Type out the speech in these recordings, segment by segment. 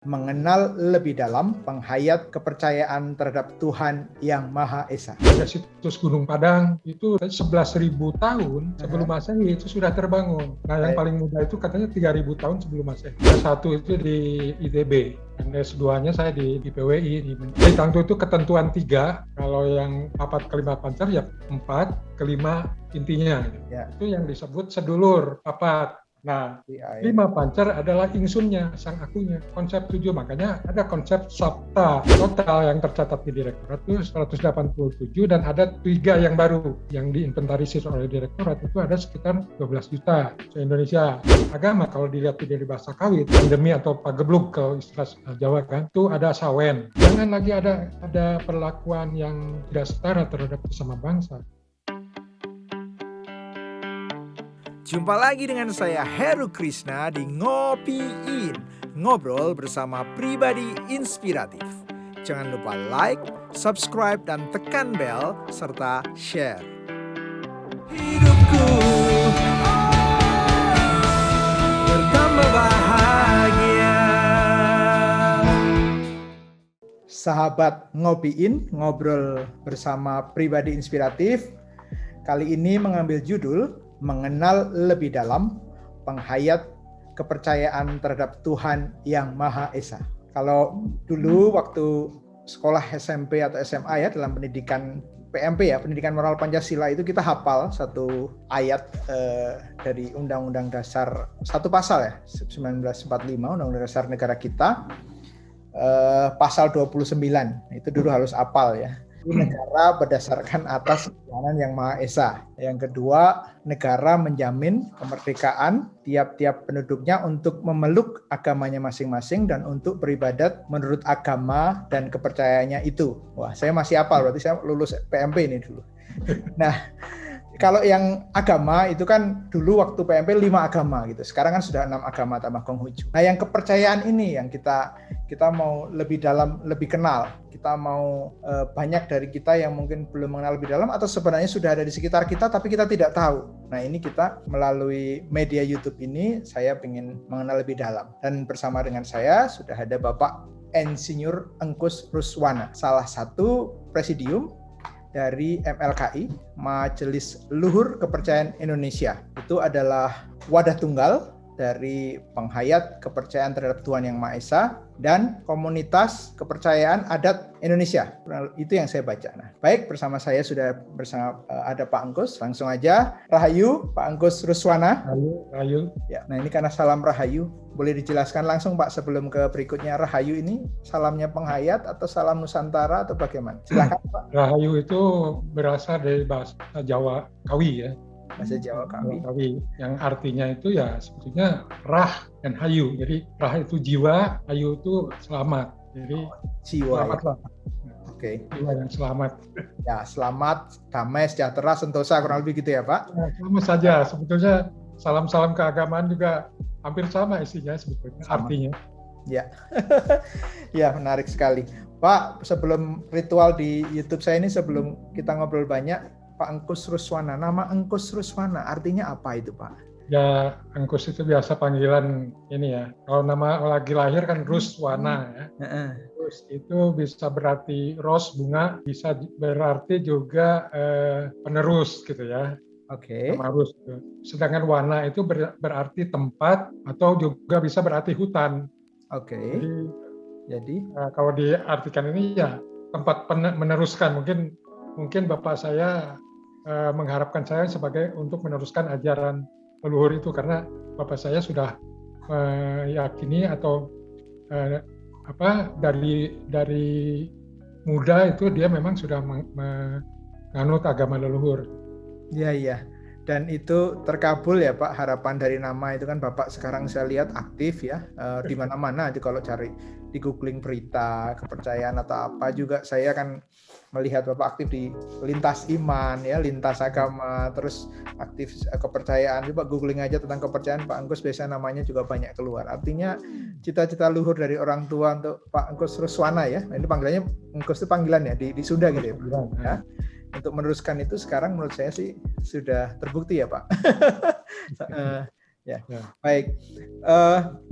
mengenal lebih dalam penghayat kepercayaan terhadap Tuhan Yang Maha Esa. Ada situs Gunung Padang itu 11.000 tahun sebelum Masehi itu sudah terbangun. Nah, yang paling muda itu katanya 3.000 tahun sebelum Masehi. S1 itu di ITB. Dan S2-nya saya di PWI. Di Tangtu itu ketentuan 3, kalau yang 4 ke 5 pancar ya 4 ke 5 intinya. Ya. Itu yang disebut sedulur papat. Nah, 5 pancar adalah ingsunnya, sang akunya. Konsep 7, makanya ada konsep sabta. Total yang tercatat di direktorat itu 187 dan ada 3 yang baru yang diinventarisir oleh direktorat itu ada sekitar 12 juta se-Indonesia. Agama kalau dilihat dari bahasa kawit, pandemi atau pageblug kalau istilah Jawa kan, itu ada sawen. Jangan lagi ada perlakuan yang tidak setara terhadap sesama bangsa. Jumpa lagi dengan saya Heru Krishna di Ngopiin, ngobrol bersama pribadi inspiratif. Jangan lupa like, subscribe, dan tekan bel, serta share. Hidupku bertambah bahagia. Sahabat Ngopiin, ngobrol bersama pribadi inspiratif. Kali ini mengambil judul mengenal lebih dalam penghayat kepercayaan terhadap Tuhan Yang Maha Esa. Kalau dulu waktu sekolah SMP atau SMA ya, dalam pendidikan PMP ya, pendidikan moral Pancasila, itu kita hafal satu ayat dari Undang-Undang Dasar, satu pasal ya, 1945 Undang-Undang Dasar Negara kita, pasal 29. Itu dulu harus hafal ya. Negara berdasarkan atas ketuhanan Yang Maha Esa. Yang kedua, negara menjamin kemerdekaan tiap-tiap penduduknya untuk memeluk agamanya masing-masing dan untuk beribadat menurut agama dan kepercayaannya itu. Wah, saya masih hafal, berarti saya lulus PMP ini dulu. Nah, kalau yang agama itu kan dulu waktu PMP 5 agama gitu. Sekarang kan sudah 6 agama tambah Konghucu. Nah, yang kepercayaan ini yang kita mau lebih dalam, lebih kenal. Kita mau banyak dari kita yang mungkin belum mengenal lebih dalam atau sebenarnya sudah ada di sekitar kita tapi kita tidak tahu. Nah, ini kita melalui media YouTube ini saya ingin mengenal lebih dalam. Dan bersama dengan saya sudah ada Bapak Insinyur Engkus Ruswana, salah satu presidium dari MLKI, Majelis Luhur Kepercayaan Indonesia. Itu adalah wadah tunggal dari penghayat kepercayaan terhadap Tuhan Yang Maha Esa dan komunitas kepercayaan adat Indonesia. Itu yang saya baca. Nah, baik, bersama saya sudah ada Pak Engkus. Langsung aja, Rahayu, Pak Engkus Ruswana. Rahayu. Ya, nah ini karena salam Rahayu, boleh dijelaskan langsung Pak sebelum ke berikutnya. Rahayu ini salamnya penghayat atau salam Nusantara atau bagaimana? Silakan Pak. Rahayu itu berasal dari bahasa Jawa Kawi ya. Bahasa Jawa Kawi. Yang artinya itu ya sebetulnya rah dan hayu. Jadi rah itu jiwa, hayu itu selamat. Jadi jiwa. Selamatlah. Ya. Oke. Jiwa yang selamat. Ya, selamat, damai, sejahtera, sentosa, kurang lebih gitu ya Pak? Ya, sama saja. Sebetulnya salam-salam keagamaan juga hampir sama isinya sebetulnya, artinya. Ya, ya menarik sekali. Pak, sebelum ritual di YouTube saya ini, sebelum kita ngobrol banyak, Pak Engkus Ruswana, nama Engkus Ruswana artinya apa itu Pak? Ya, Engkus itu biasa panggilan ini ya. Kalau nama lagi lahir kan Ruswana ya. Rus itu bisa berarti ros, bunga, bisa berarti juga penerus gitu ya. Oke. Nama Rus. Sedangkan Wana itu berarti tempat atau juga bisa berarti hutan. Oke. Jadi kalau diartikan ini ya tempat meneruskan. Mungkin Bapak saya mengharapkan saya sebagai untuk meneruskan ajaran leluhur itu karena Bapak saya sudah meyakini atau dari muda itu dia memang sudah menganut agama leluhur. Iya. Dan itu terkabul ya Pak, harapan dari nama itu kan Bapak sekarang saya lihat aktif ya di mana-mana aja kalau cari di googling berita kepercayaan atau apa juga saya kan melihat Bapak aktif di lintas iman ya, lintas agama, terus aktif kepercayaan. Coba googling aja tentang kepercayaan Pak Engkus biasanya namanya juga banyak keluar. Artinya cita-cita luhur dari orang tua untuk Pak Engkus Ruswana ya. Nah, ini panggilannya Engkus itu panggilan ya di Sunda gitu ya. Untuk meneruskan itu sekarang menurut saya sih sudah terbukti ya Pak. Ya. Baik.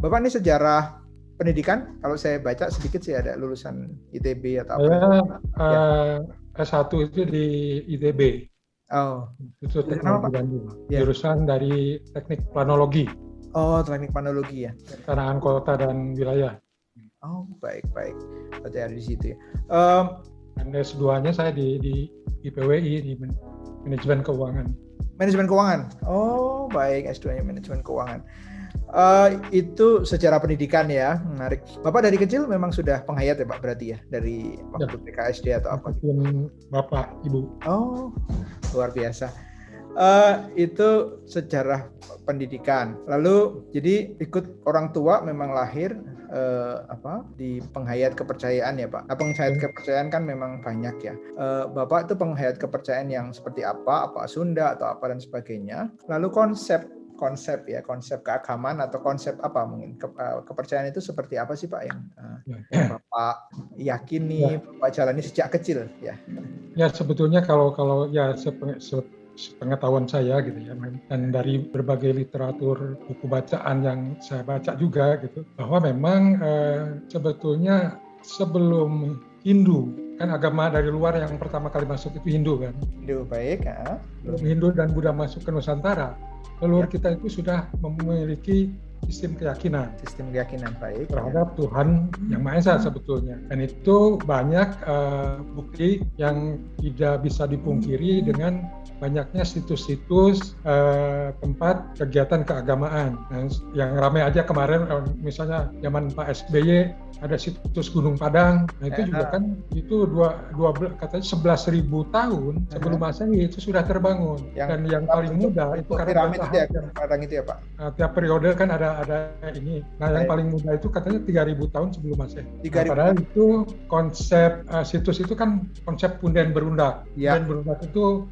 Bapak ini sejarah pendidikan? Kalau saya baca sedikit sih ada lulusan ITB atau Saya apa? S1 itu di ITB, Oh, itu jurusan apa, Teknologi Pak? Bandung. Ya. Jurusan dari Teknik Planologi, Oh, teknik planologi ya. Perencanaan Kota dan Wilayah. Oh, baik. Berarti ada di situ ya. Dan S2-nya saya di IPWI, di Manajemen Keuangan. Manajemen keuangan. Oh, baik, S2-nya manajemen keuangan. Itu secara pendidikan ya, menarik. Bapak dari kecil memang sudah penghayat ya Pak, berarti ya, dari waktu PKSD atau apa? Mungkin Bapak, Ibu. Oh, luar biasa. Itu sejarah pendidikan. Lalu jadi ikut orang tua memang lahir di penghayat kepercayaan ya Pak. Nah, penghayat kepercayaan kan memang banyak ya. Bapak itu penghayat kepercayaan yang seperti apa Sunda atau apa dan sebagainya. Lalu konsep keagamaan atau konsep apa mungkin kepercayaan itu seperti apa sih Pak yang Bapak yakini, Bapak jalani sejak kecil ya? Ya sebetulnya kalau ya sepengetahuan saya gitu ya, dan dari berbagai literatur buku bacaan yang saya baca juga gitu, bahwa memang sebetulnya sebelum Hindu, kan agama dari luar yang pertama kali masuk itu Hindu kan. Hindu, baik. Sebelum Hindu dan Buddha masuk ke Nusantara, leluhur kita itu sudah memiliki sistem keyakinan baik terhadap Tuhan yang Maha Esa sebetulnya, dan itu banyak bukti yang tidak bisa dipungkiri dengan banyaknya situs-situs tempat kegiatan keagamaan. Nah, yang ramai aja kemarin misalnya zaman Pak SBY ada situs Gunung Padang. Nah itu juga kan itu katanya 11.000 tahun sebelum Masehi itu sudah terbangun. Dan yang paling muda itu karena Padang itu ya Pak. Tiap periode kan ada ini. Nah yang paling muda itu katanya 3.000 tahun sebelum Masehi. Nah, padahal itu konsep situs itu kan konsep punden berundak. Punden berundak itu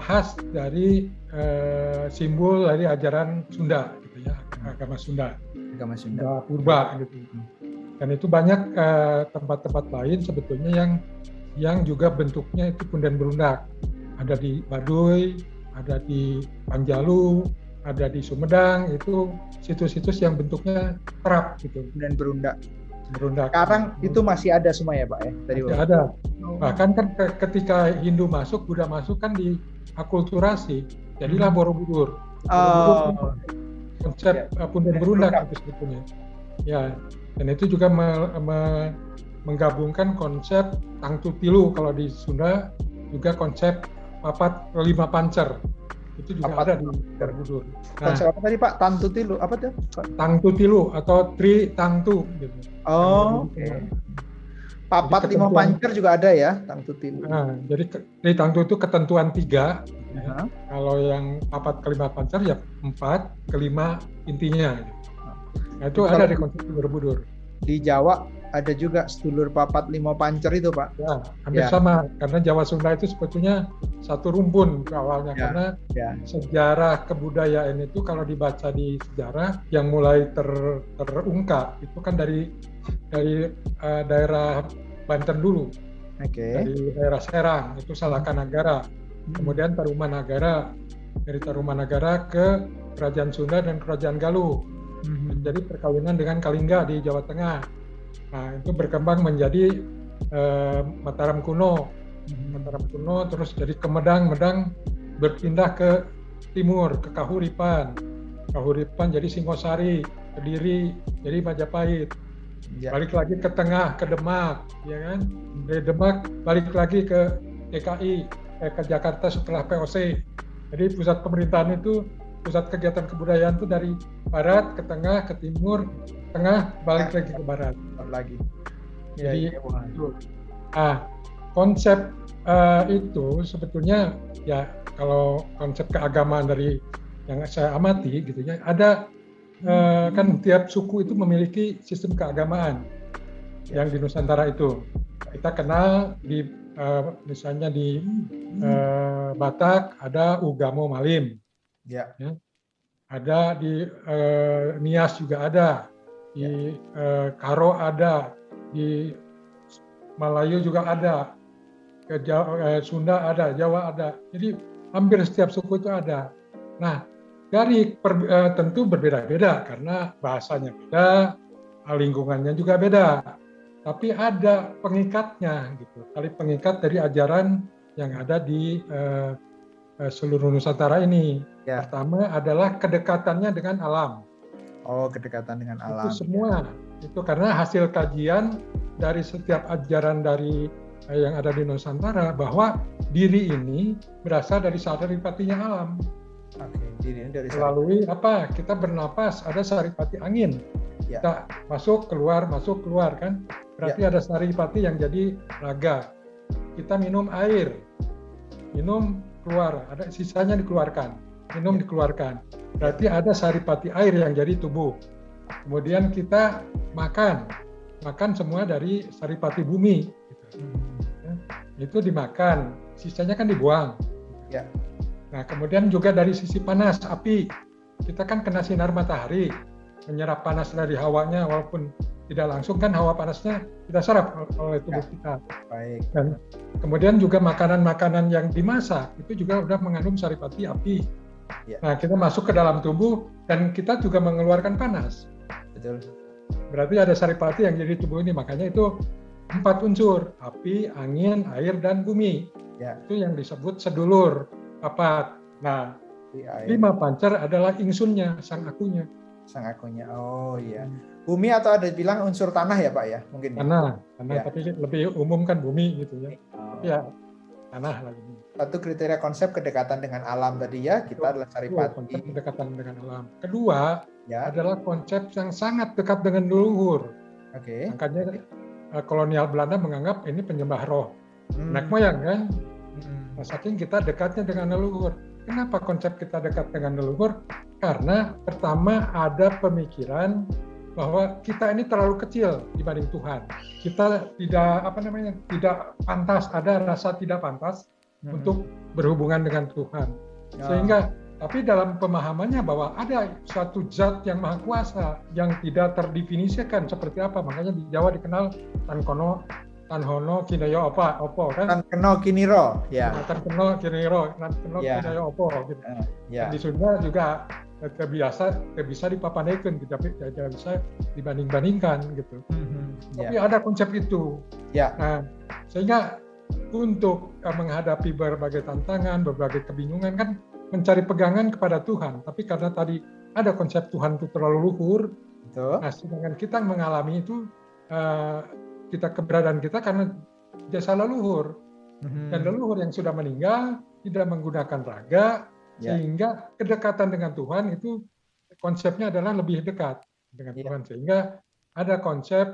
khas dari simbol dari ajaran Sunda gitu ya, agama Sunda purba gitu. Dan itu banyak tempat-tempat lain sebetulnya yang juga bentuknya itu punden berundak. Ada di Baduy, ada di Panjalu, ada di Sumedang, itu situs-situs yang bentuknya terap gitu. Punden berundak. Sekarang itu masih ada semua ya Pak ya? Masih ada. Bahkan kan ketika Hindu masuk, Buddha masuk kan diakulturasi, jadilah Borobudur. Konsep punden berundak itu sebetulnya. Ya, dan itu juga menggabungkan konsep Tangtu Tilu kalau di Sunda, juga konsep papat 5 pancer. Itu juga ada di Borobudur. Konsep apa tadi Pak? Tangtu Tilu apa tuh? Tangtu Tilu atau Tri Tangtu gitu. Oh, oke. Papat 5 pancer juga ada ya, Tangtu Tilu. Nah, jadi Tri Tangtu itu ketentuan 3. Ya. Kalau yang papat ke 5 pancer ya 4, ke 5 intinya. Nah, itu ada di konsep Borobudur. Di Jawa ada juga sedulur papat 5 pancer itu Pak. Ya, hampir sama. Karena Jawa Sunda itu sebetulnya satu rumpun awalnya. Karena sejarah kebudayaan itu kalau dibaca di sejarah yang mulai terungkap itu kan dari daerah Banten dulu. Dari daerah Serang itu Salakanagara. Kemudian Tarumanagara. Dari Tarumanagara ke Kerajaan Sunda dan Kerajaan Galuh. Jadi perkawinan dengan Kalingga di Jawa Tengah. Nah itu berkembang menjadi Mataram kuno, terus jadi ke Medang berpindah ke timur ke Kahuripan jadi Singosari, Kediri jadi Majapahit, balik lagi ke tengah ke Demak, ya kan? Dari Demak balik lagi ke DKI, ke Jakarta setelah POC. Jadi pusat pemerintahan itu, pusat kegiatan kebudayaan itu dari barat ke tengah ke timur, tengah balik lagi ke barat lagi. Jadi konsep itu sebetulnya ya kalau konsep keagamaan dari yang saya amati gitu ya, ada kan tiap suku itu memiliki sistem keagamaan yang di Nusantara itu. Kita kenal di misalnya di Batak ada Ugamo Malim. Ya. Ada di Nias juga ada, di Karo ada, di Malayu juga ada, ke Sunda ada, Jawa ada. Jadi hampir setiap suku itu ada. Nah, tentu berbeda-beda karena bahasanya beda, lingkungannya juga beda. Tapi ada pengikatnya gitu. Tali pengikat dari ajaran yang ada di seluruh Nusantara ini. Ya. Pertama adalah kedekatannya dengan alam. Oh, kedekatan dengan alam. Itu semua. Itu karena hasil kajian dari setiap ajaran dari yang ada di Nusantara bahwa diri ini berasal dari saripatinya alam. Oke, diri ini dari Melalui apa? Kita bernapas, ada saripati angin. Ya. Kita masuk keluar kan? Berarti ada saripati yang jadi raga. Kita minum air, minum keluar, ada sisanya dikeluarkan, minum dikeluarkan. Berarti ada saripati air yang jadi tubuh. Kemudian kita makan semua dari saripati bumi. Itu dimakan, sisanya kan dibuang. Ya. Nah, kemudian juga dari sisi panas, api. Kita kan kena sinar matahari, menyerap panas dari hawanya, walaupun tidak langsung kan hawa panasnya kita serap oleh tubuh kita. Baik. Dan kemudian juga makanan-makanan yang dimasak, itu juga sudah mengandung saripati api. Ya. Nah, kita masuk ke dalam tubuh, dan kita juga mengeluarkan panas. Betul. Berarti ada saripati yang jadi tubuh ini, makanya itu 4 unsur, api, angin, air, dan bumi. Ya. Itu yang disebut sedulur, papat. Nah, 5 pancar adalah ingsunnya, sang akunya. Sang akunya. Oh iya. Bumi atau ada bilang unsur tanah ya Pak ya? Mungkin ya? Tanah, Ya. tapi lebih umum kan bumi gitu ya. Oh. Tapi ya, tanah lagi. Satu kriteria konsep kedekatan dengan alam tadi ya, kita adalah saripati. Konsep kedekatan dengan alam. Kedua, Ya. adalah konsep yang sangat dekat dengan leluhur. Oke. Makanya kolonial Belanda menganggap ini penyembah roh. Nenek moyang kan? Nah, saking kita dekatnya dengan leluhur. Kenapa konsep kita dekat dengan leluhur? Karena pertama ada pemikiran bahwa kita ini terlalu kecil dibanding Tuhan. Kita tidak pantas, ada rasa tidak pantas untuk berhubungan dengan Tuhan. Sehingga tapi dalam pemahamannya bahwa ada suatu zat yang maha kuasa yang tidak terdefinisikan seperti apa, makanya di Jawa dikenal Tanhono Kineyo Opo kan? Tanhono Kiniro, ya. Tanhono Kiniro, Tanhono Kineyo Opo gitu. Ya. Di Sunda juga bisa dipapanekeun, tapi tidak bisa dibanding-bandingkan gitu. Tapi ada konsep itu. Ya. Nah, sehingga untuk menghadapi berbagai tantangan, berbagai kebingungan kan mencari pegangan kepada Tuhan. Tapi karena tadi ada konsep Tuhan itu terlalu luhur, nah sedangkan kita mengalami itu keberadaan kita karena jasa leluhur. Dan leluhur yang sudah meninggal tidak menggunakan raga, sehingga kedekatan dengan Tuhan itu konsepnya adalah lebih dekat dengan Tuhan. Sehingga ada konsep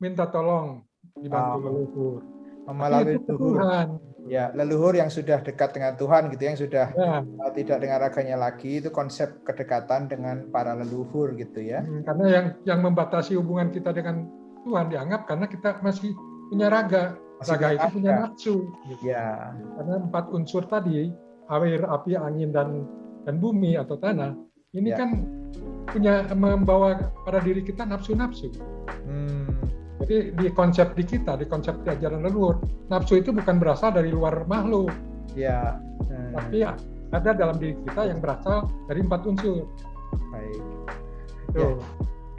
minta tolong dibantu leluhur. Melalui Tuhan. Ya, leluhur yang sudah dekat dengan Tuhan gitu, yang sudah tidak dengan raganya lagi, itu konsep kedekatan dengan para leluhur gitu ya. Karena yang membatasi hubungan kita dengan Tuhan dianggap karena kita masih punya raga. Raga itu punya nafsu. Gitu. Ya. Karena 4 unsur tadi, air, api, angin, dan bumi atau tanah, ini kan membawa pada diri kita nafsu-nafsu. Jadi di konsep di ajaran leluhur, nafsu itu bukan berasal dari luar makhluk. Ya. Tapi ada dalam diri kita yang berasal dari 4 unsur. Baik. Ya.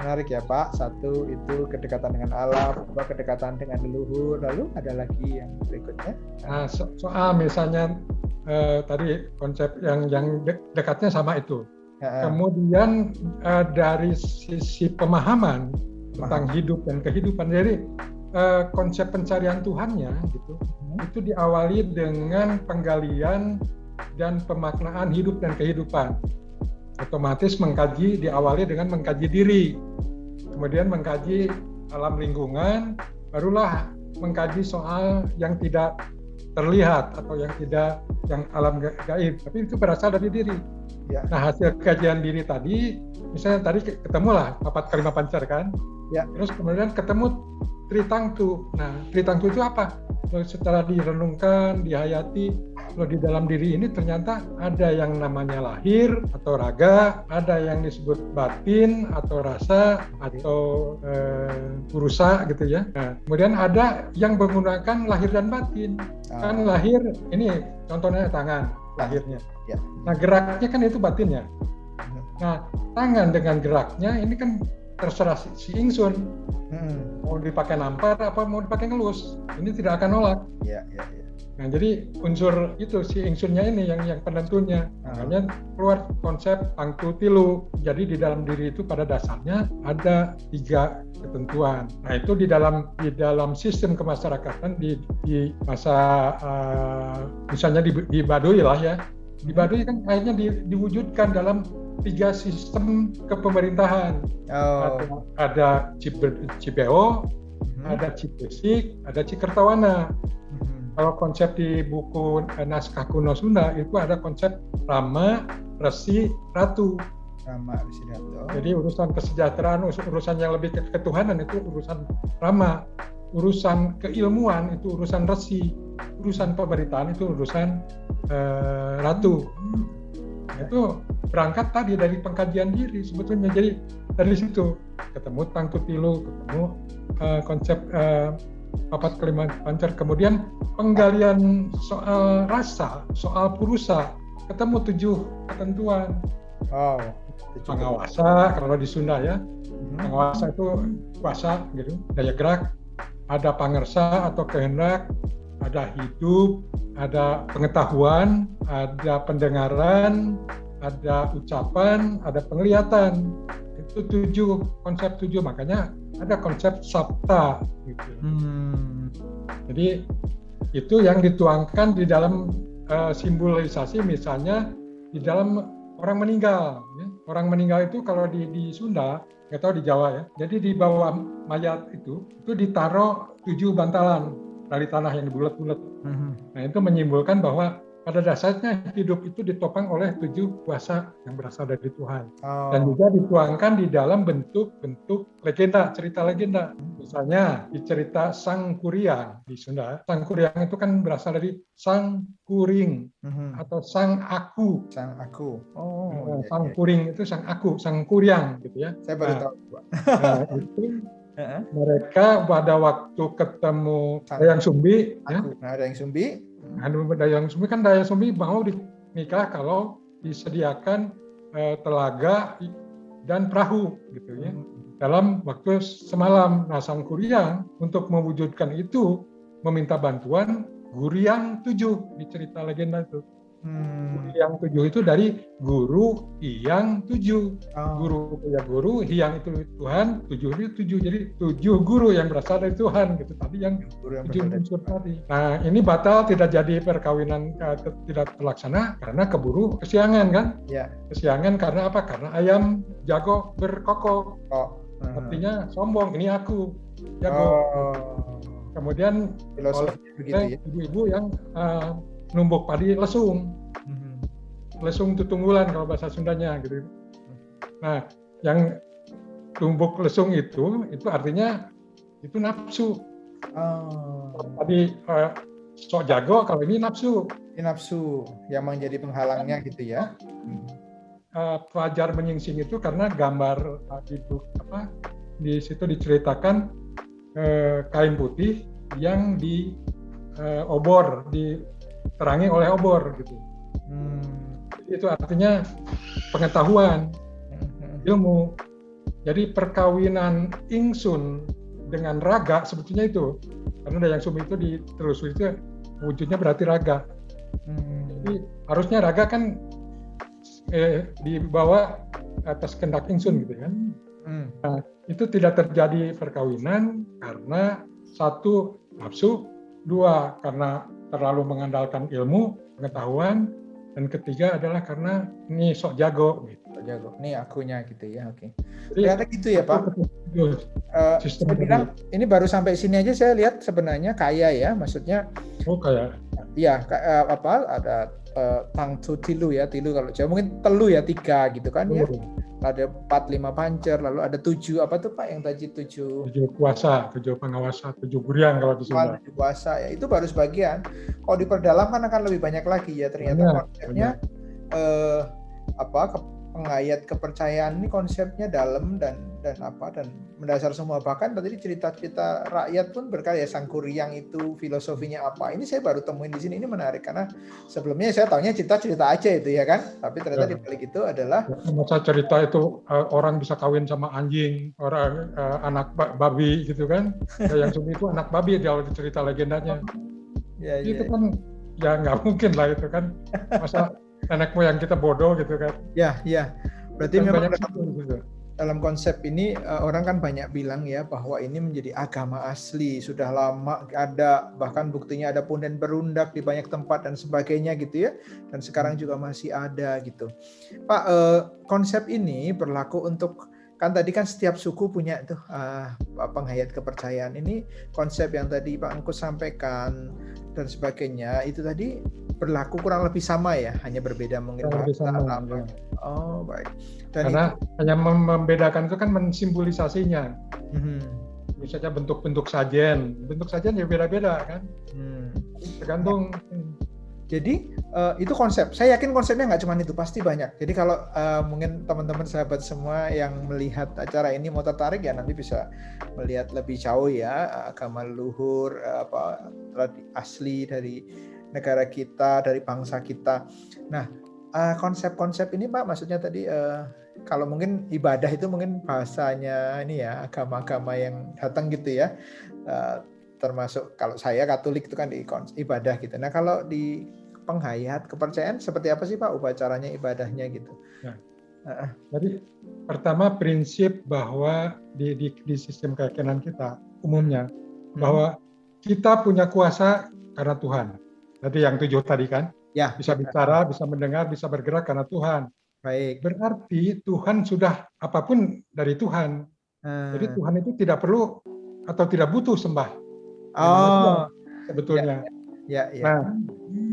Menarik ya Pak. 1 itu kedekatan dengan alam, 2 kedekatan dengan leluhur. Lalu ada lagi yang berikutnya? Nah, soal misalnya tadi konsep yang dekatnya sama itu. Kemudian dari sisi pemahaman tentang hidup dan kehidupan, jadi konsep pencarian Tuhannya gitu, itu diawali dengan penggalian dan pemaknaan hidup dan kehidupan. Otomatis diawali dengan mengkaji diri, kemudian mengkaji alam lingkungan, barulah mengkaji soal yang tidak terlihat atau yang alam gaib, tapi itu berasal dari diri. Ya. Nah, hasil kajian diri tadi, misalnya tadi ketemulah 4 kelima pancar kan, terus kemudian ketemu Tritangtu. Nah, Tritangtu itu apa? Setelah direnungkan, dihayati, di dalam diri ini ternyata ada yang namanya lahir atau raga, ada yang disebut batin atau rasa atau purusa gitu ya. Nah, kemudian ada yang menggunakan lahir dan batin. Kan lahir ini contohnya tangan lahirnya. Nah, geraknya kan itu batinnya. Nah, tangan dengan geraknya ini kan terserah si ingsun mau dipakai nampar apa mau dipakai ngelus, ini tidak akan nolak. Ya. Nah, jadi unsur itu si ingsunnya ini yang penentunya. Makanya keluar konsep tangtu tilu. Jadi di dalam diri itu pada dasarnya ada 3 ketentuan. Nah, itu di dalam sistem kemasyarakatan di masa misalnya di Baduy lah ya. Di Baduy kan akhirnya diwujudkan dalam 3 sistem kepemerintahan. Ada Cibeo, ada Cibesik, ada Cikertawana. Kalau konsep di buku naskah kuno Sunda itu ada konsep Rama, Resi, Ratu. Rama, Resi, Ratu. Jadi urusan kesejahteraan, urusan yang lebih ke ketuhanan itu urusan Rama, urusan keilmuan itu urusan Resi, urusan pemerintahan itu urusan Ratu. Itu berangkat tadi dari pengkajian diri sebetulnya. Jadi dari situ ketemu tangtu tilu, ketemu konsep papat kelima pancar, kemudian penggalian soal rasa, soal purusa, ketemu 7 ketentuan. Pangawasa kalau di Sunda ya, pangawasa itu kuasa gitu, daya gerak, ada pangersa atau kehendak, ada hidup, ada pengetahuan, ada pendengaran, ada ucapan, ada penglihatan. Itu 7 konsep 7, makanya ada konsep sabta gitu. Jadi itu yang dituangkan di dalam simbolisasi, misalnya di dalam orang meninggal ya. Orang meninggal itu kalau di Sunda, nggak tahu di Jawa ya, jadi di bawah mayat itu ditaruh 7 bantalan dari tanah yang bulat-bulat. Nah, itu menyimbolkan bahwa pada dasarnya hidup itu ditopang oleh 7 kuasa yang berasal dari Tuhan. Dan juga dituangkan di dalam bentuk-bentuk legenda, cerita legenda. Misalnya di cerita Sang Kuryang di Sunda. Sang Kuryang itu kan berasal dari Sang Kuring atau Sang Aku. Sang Aku. Sang Kuring itu Sang Aku, Sang Kuryang gitu ya. Saya baru tahu, Pak. Itu mereka pada waktu ketemu Dayang Sumbi, Dayang Sumbi. Dayang Sumbi kan Dayang Sumbi mau nikah kalau disediakan telaga dan perahu gitu ya dalam waktu semalam. Nah, Sang Kuryang untuk mewujudkan itu meminta bantuan Guryang 7 di cerita legenda itu. Guryang 7 itu dari Guru Hyang 7. Guru ya guru, Hyang itu Tuhan, 7 itu 7. Jadi 7 guru yang berasal dari Tuhan gitu. Tadi yang 7 unsur tadi. Nah, ini batal, tidak jadi perkawinan, tidak terlaksana karena keburu kesiangan kan? Ya. Kesiangan karena apa? Karena ayam jago berkokok. Artinya sombong, ini aku jago. Kemudian oleh ibu-ibu yang numbuk padi lesung. Lesung itu tunggulan kalau bahasa Sundanya gitu. Nah, yang tumbuk lesung itu artinya itu nafsu. Tadi sok jago, kalau ini nafsu. Ini nafsu yang menjadi penghalangnya gitu ya. Pelajar menyingsing itu karena gambar itu di situ diceritakan kain putih yang diobor, diterangi oleh obor gitu. Itu artinya pengetahuan, ilmu. Jadi perkawinan ingsun dengan raga sebetulnya itu, karena Dayang Sumbi itu ditelusuri itu wujudnya berarti raga. Jadi harusnya raga kan dibawa atas kehendak ingsun gitu kan. Nah, itu tidak terjadi perkawinan karena 1 nafsu, 2 karena terlalu mengandalkan ilmu, pengetahuan, dan 3 adalah karena ini sok jago gitu. Sok jago. Ini akunya gitu ya, oke. Ternyata gitu ya, Pak. Ini baru sampai sini aja saya lihat sebenarnya kaya ya, maksudnya. Kaya. Iya, ada tangtu tilu ya, tilu kalau Jawa mungkin telu ya, 3 gitu kan ya. Ada 4, 5 pancer, lalu ada 7 apa tuh Pak yang tadi 7 kuasa, 7 pengawasa, 7 guryang kalau di Sunda. 7 kuasa ya, itu baru sebagian. Kalau diperdalam kan akan lebih banyak lagi ya ternyata konsepnya penghayat kepercayaan ini konsepnya dalam dan mendasar semua. Bahkan tadi cerita-cerita rakyat pun berkarya, Sangkuriang itu filosofinya apa. Ini saya baru temuin di sini, ini menarik karena sebelumnya saya taunya cerita aja itu ya kan. Tapi ternyata di balik itu adalah masa cerita itu orang bisa kawin sama anjing, orang anak babi gitu kan. Yang Sumi itu anak babi di awal cerita legendanya. Itu kan ya nggak mungkin lah itu kan. Masa nenek moyang kita bodoh gitu kan. Ya. Berarti memang dalam konsep ini orang kan banyak bilang ya bahwa ini menjadi agama asli, sudah lama ada, bahkan buktinya ada punden berundak di banyak tempat dan sebagainya gitu ya. Dan sekarang juga masih ada gitu. Pak, konsep ini berlaku untuk, kan tadi kan setiap suku punya tuh penghayat kepercayaan. Ini konsep yang tadi Pak Angkus sampaikan dan sebagainya itu tadi berlaku kurang lebih sama ya, hanya berbeda mungkin bahasa apa. Oh baik. Dan karena hanya membedakan itu kan mensimbolisasinya. Misalnya bentuk-bentuk sajen ya beda-beda kan. Tergantung. Jadi itu konsep. Saya yakin konsepnya nggak cuma itu, pasti banyak. Jadi kalau mungkin teman-teman sahabat semua yang melihat acara ini mau tertarik ya nanti bisa melihat lebih jauh ya agama leluhur asli dari negara kita, dari bangsa kita. Nah, konsep-konsep ini Pak, maksudnya tadi kalau mungkin ibadah itu mungkin bahasanya ini ya agama-agama yang datang gitu ya. Termasuk kalau saya Katolik itu kan di ibadah gitu. Nah, kalau di penghayat kepercayaan seperti apa sih Pak upacaranya, ibadahnya gitu? Jadi pertama prinsip bahwa di sistem keyakinan kita umumnya bahwa kita punya kuasa karena Tuhan. Jadi yang 7 tadi kan, ya, bisa bicara, bisa mendengar, bisa bergerak karena Tuhan. Baik. Berarti Tuhan sudah apapun dari Tuhan. Jadi Tuhan itu tidak perlu atau tidak butuh sembah. Sebetulnya. Ya. Nah,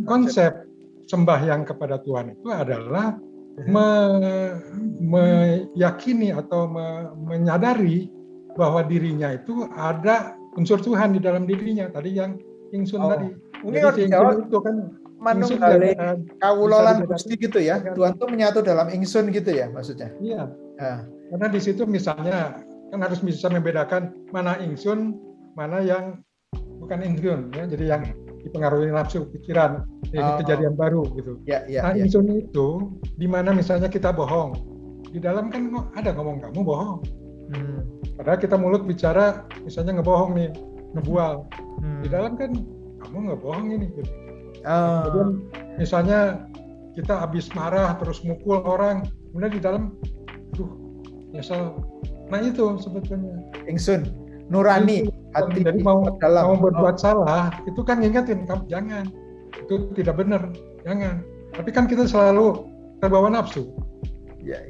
konsep sembahyang kepada Tuhan itu adalah meyakini atau menyadari bahwa dirinya itu ada unsur Tuhan di dalam dirinya. Tadi yang ingsun tadi. Mungkin kalau dijawab itu kan manunggale kawulolan Gusti gitu ya. Tuhan tuh menyatu dalam ingsun gitu ya maksudnya. Iya. Karena di situ misalnya kan harus bisa membedakan mana ingsun, mana yang bukan ingsun ya. Jadi yang dipengaruhi nafsu pikiran, jadi kejadian baru gitu. Nah, ingsun itu di mana misalnya kita bohong. Di dalam kan ada ngomong kamu bohong. Padahal kita mulut bicara misalnya ngebohong nih, ngebual. Di dalam kan kamu ngebohong ini gitu. Kemudian misalnya kita habis marah terus mukul orang, kemudian di dalam nyesel. Nah itu sebetulnya ingsun nurani hati. Jadi mau berbuat salah itu kan ngingetin kamu jangan, itu tidak benar, jangan. Tapi kan kita selalu terbawa nafsu. Ya.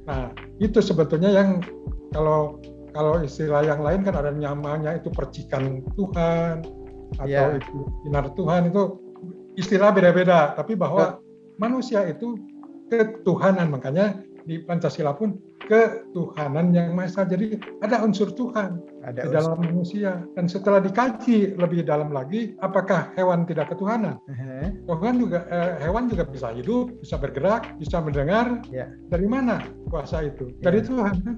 Nah itu sebetulnya yang kalau istilah yang lain kan ada namanya itu percikan Tuhan atau itu sinar Tuhan, itu istilah beda-beda, tapi bahwa manusia itu ketuhanan, makanya di Pancasila pun ketuhanan yang Maha Esa. Jadi ada unsur Tuhan di dalam manusia. Dan setelah dikaji lebih dalam lagi, apakah hewan tidak ketuhanan? Hewan juga bisa hidup, bisa bergerak, bisa mendengar. Dari mana kuasa itu? Dari Tuhan kan?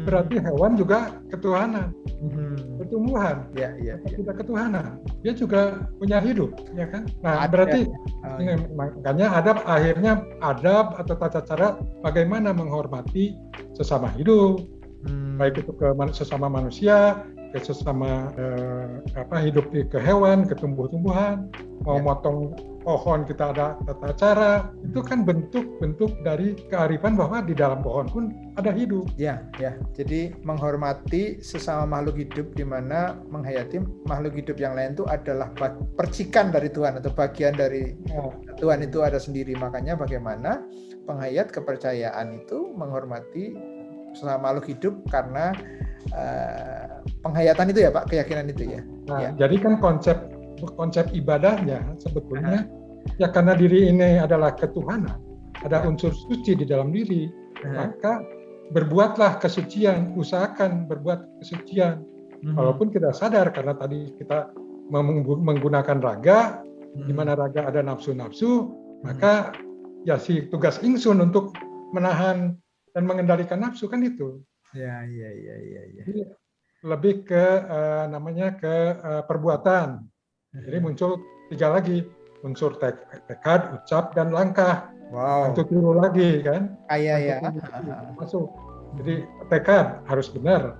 Berarti hewan juga ketuhanan. Pertumbuhan tidak ketuhanan, dia juga punya hidup, ya kan? Nah berarti makanya akhirnya adab atau tata cara bagaimana menghormati sesama hidup, baik itu ke sesama manusia, ke sesama hidup ke hewan, ke tumbuh-tumbuhan, mau motong pohon kita ada tata cara, itu kan bentuk-bentuk dari kearifan bahwa di dalam pohon pun ada hidup. Ya. Jadi menghormati sesama makhluk hidup, di mana menghayati makhluk hidup yang lain itu adalah percikan dari Tuhan atau bagian dari Tuhan itu ada sendiri. Makanya bagaimana penghayat kepercayaan itu menghormati sesama makhluk hidup karena penghayatan itu ya Pak, keyakinan itu ya. Jadi kan konsep ibadahnya sebetulnya ya karena diri ini adalah ketuhanan, ada unsur suci di dalam diri, maka berbuatlah kesucian, usahakan berbuat kesucian. Walaupun kita sadar karena tadi kita menggunakan raga, di mana raga ada nafsu-nafsu, maka ya si tugas ingsun untuk menahan dan mengendalikan nafsu kan itu. Ya. Jadi lebih ke namanya ke perbuatan. Jadi muncul 3 lagi, unsur tekad, ucap, dan langkah. Wow. Tentu tiru lagi kan? Kaya ya. Masuk. Jadi tekad harus benar,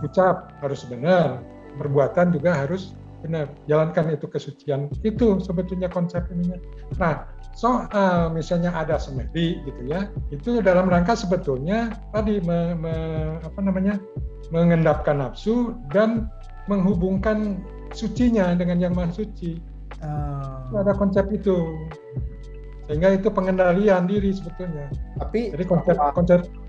ucap harus benar, perbuatan juga harus benar. Jalankan itu kesucian. Itu sebetulnya konsep ininya. Nah, soal misalnya ada semedi gitu ya, itu dalam rangka sebetulnya tadi mengendapkan nafsu dan menghubungkan sucinya dengan yang maha suci. Ada konsep itu, sehingga itu pengendalian diri sebetulnya. Jadi konsep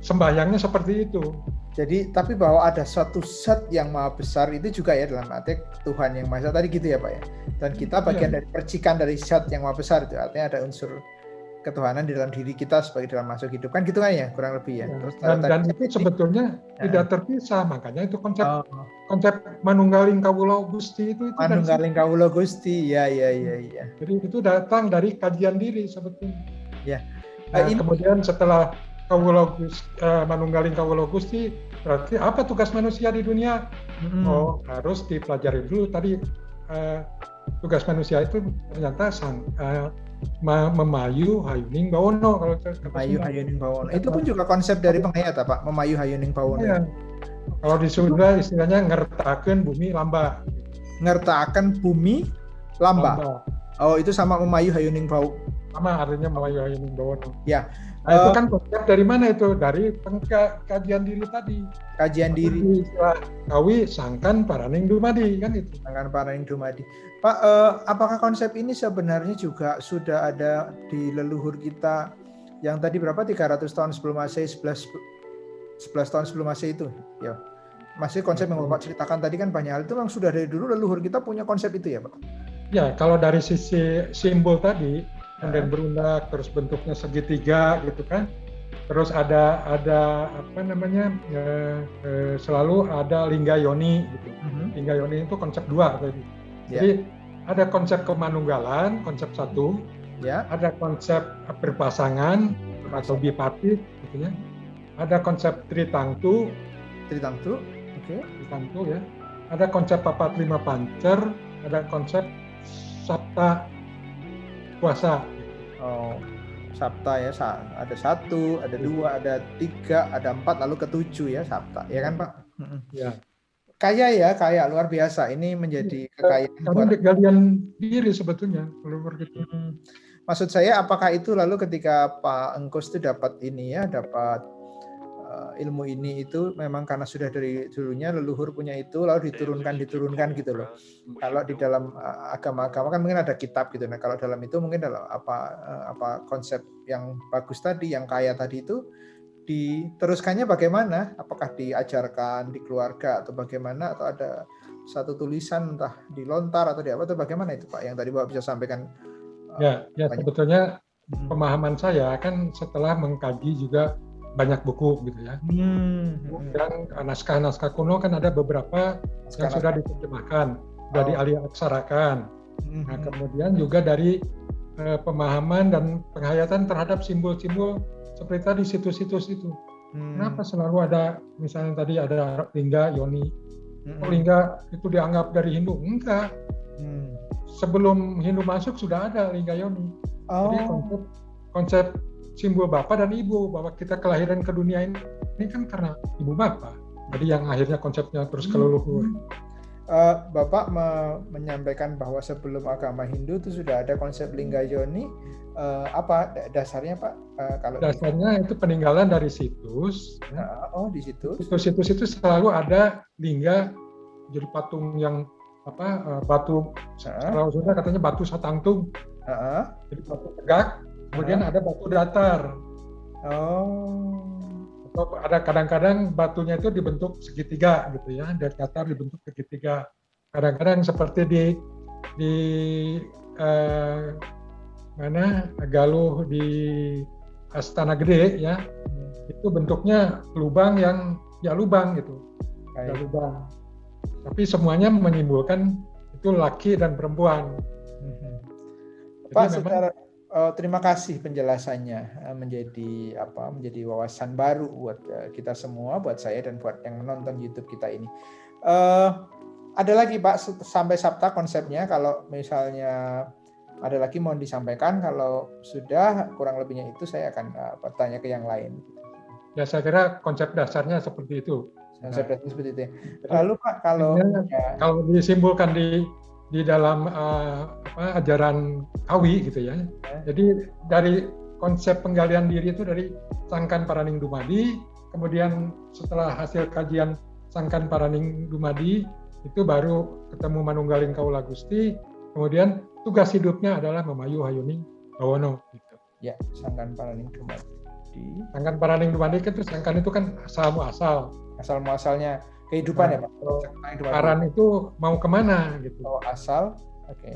sembahyangnya seperti itu. Jadi tapi bahwa ada suatu zat yang maha besar itu juga ya, dalam arti Tuhan yang maha esa tadi gitu ya Pak ya. Dan kita bagian dari percikan dari zat yang maha besar itu, artinya ada unsur ketuhanan di dalam diri kita sebagai dalam masuk hidup kan gitu kan ya, kurang lebih ya. Terus dan itu sebetulnya tidak terpisah, makanya itu konsep manunggaling kawula Gusti itu manunggaling kawula Gusti ya. Jadi itu datang dari kajian diri sebetulnya ya. Kemudian setelah manunggaling kawula Gusti, berarti apa tugas manusia di dunia? Harus dipelajari dulu tadi. Tugas manusia itu ternyata memayu hayuning bawono. Kalau memayu hayuning bawono itu pun juga konsep dari penghayat Pak, memayu hayuning bawono ya. Kalau di Sunda istilahnya ngertaakeun bumi lamba. Ngertaakeun bumi lamba. Oh, itu sama memayu hayuning bawono. Sama artinya memayu hayuning bawono ya. Nah, itu kan konsep dari mana itu? Dari kajian diri tadi. Kajian diri. Kawi sangkan paraning dumadi kan itu. Sangkan paraning dumadi. Pak, apakah konsep ini sebenarnya juga sudah ada di leluhur kita yang tadi berapa 300 tahun sebelum Masehi, 11 tahun sebelum Masehi itu? Ya. Masih konsep yang Bapak ceritakan tadi kan banyak hal itu memang sudah dari dulu leluhur kita punya konsep itu ya, Pak. Ya, kalau dari sisi simbol tadi kemudian berundak, terus bentuknya segitiga gitu kan, terus ada apa namanya selalu ada lingga yoni gitu. Lingga yoni itu konsep 2 tadi. Jadi ada konsep kemanunggalan, konsep 1, ada konsep berpasangan atau bipartit gitu ya, ada konsep tritangtu, tritangtu ya, ada konsep 45 pancer, ada konsep sabta kuasa. Oh, sabta ya, ada 1, ada 2, ada 3, ada 4, lalu ke-7 ya sabta, ya kan Pak? Ya. Kaya luar biasa. Ini menjadi kekayaan. Karena galian diri sebetulnya leluhur gitu. Maksud saya, apakah itu lalu ketika Pak Engkus itu dapat ini ya, dapat ilmu ini itu memang karena sudah dari dulunya leluhur punya itu lalu diturunkan gitu loh. Kalau di dalam agama-agama kan mungkin ada kitab gitu. Nah, kalau dalam itu mungkin dalam apa konsep yang bagus tadi, yang kaya tadi itu diteruskannya bagaimana? Apakah diajarkan di keluarga atau bagaimana, atau ada satu tulisan entah di lontar atau di apa, atau bagaimana itu Pak yang tadi Bapak bisa sampaikan? Ya sebetulnya pemahaman saya kan setelah mengkaji juga banyak buku gitu ya. Dan naskah-naskah kuno kan ada beberapa yang sudah diterjemahkan, sudah dialih-aksarakan. Nah, kemudian juga dari pemahaman dan penghayatan terhadap simbol-simbol seperti tadi situs-situs itu. Kenapa selalu ada, misalnya tadi ada lingga yoni. Lingga itu dianggap dari Hindu? Enggak. Sebelum Hindu masuk sudah ada lingga yoni. Jadi konsep simbol bapak dan ibu, bahwa kita kelahiran ke dunia ini kan karena ibu bapak. Jadi yang akhirnya konsepnya terus ke leluhur. Bapak menyampaikan bahwa sebelum agama Hindu itu sudah ada konsep lingga yoni. Apa dasarnya Pak? Kalau dasarnya itu peninggalan dari situs. Di situs. Situs itu selalu ada lingga, jadi patung yang batu. Kalau sudah katanya batu satangtung. Jadi batu tegak. Kemudian ada batu datar. Atau ada kadang-kadang batunya itu dibentuk segitiga gitu ya, dari datar dibentuk segitiga. Kadang-kadang seperti di Galuh di Astana Gede ya, itu bentuknya lubang yang ya lubang gitu, ya lubang. Tapi semuanya menyimbolkan itu laki dan perempuan. Pak, secara terima kasih penjelasannya, menjadi wawasan baru buat kita semua, buat saya dan buat yang menonton YouTube kita ini. Ada lagi Pak sampai Sabta konsepnya, kalau misalnya ada lagi mau disampaikan, kalau sudah kurang lebihnya itu saya akan bertanya ke yang lain. Ya, saya kira konsep dasarnya seperti itu. Konsep dasarnya seperti itu. Lalu Pak, kalau disimpulkan di dalam ajaran Kawi gitu ya. Jadi dari konsep penggalian diri itu dari Sangkan Paraning Dumadi, kemudian setelah hasil kajian Sangkan Paraning Dumadi itu baru ketemu Manunggaling Kaula Gusti, kemudian tugas hidupnya adalah memayu hayuning bawono gitu. Ya, Sangkan Paraning Dumadi. Sangkan Paraning Dumadi itu Sangkan itu kan asal muasalnya kehidupan, ya Pak. Paran itu mau kemana gitu. Oh, asal. Oke.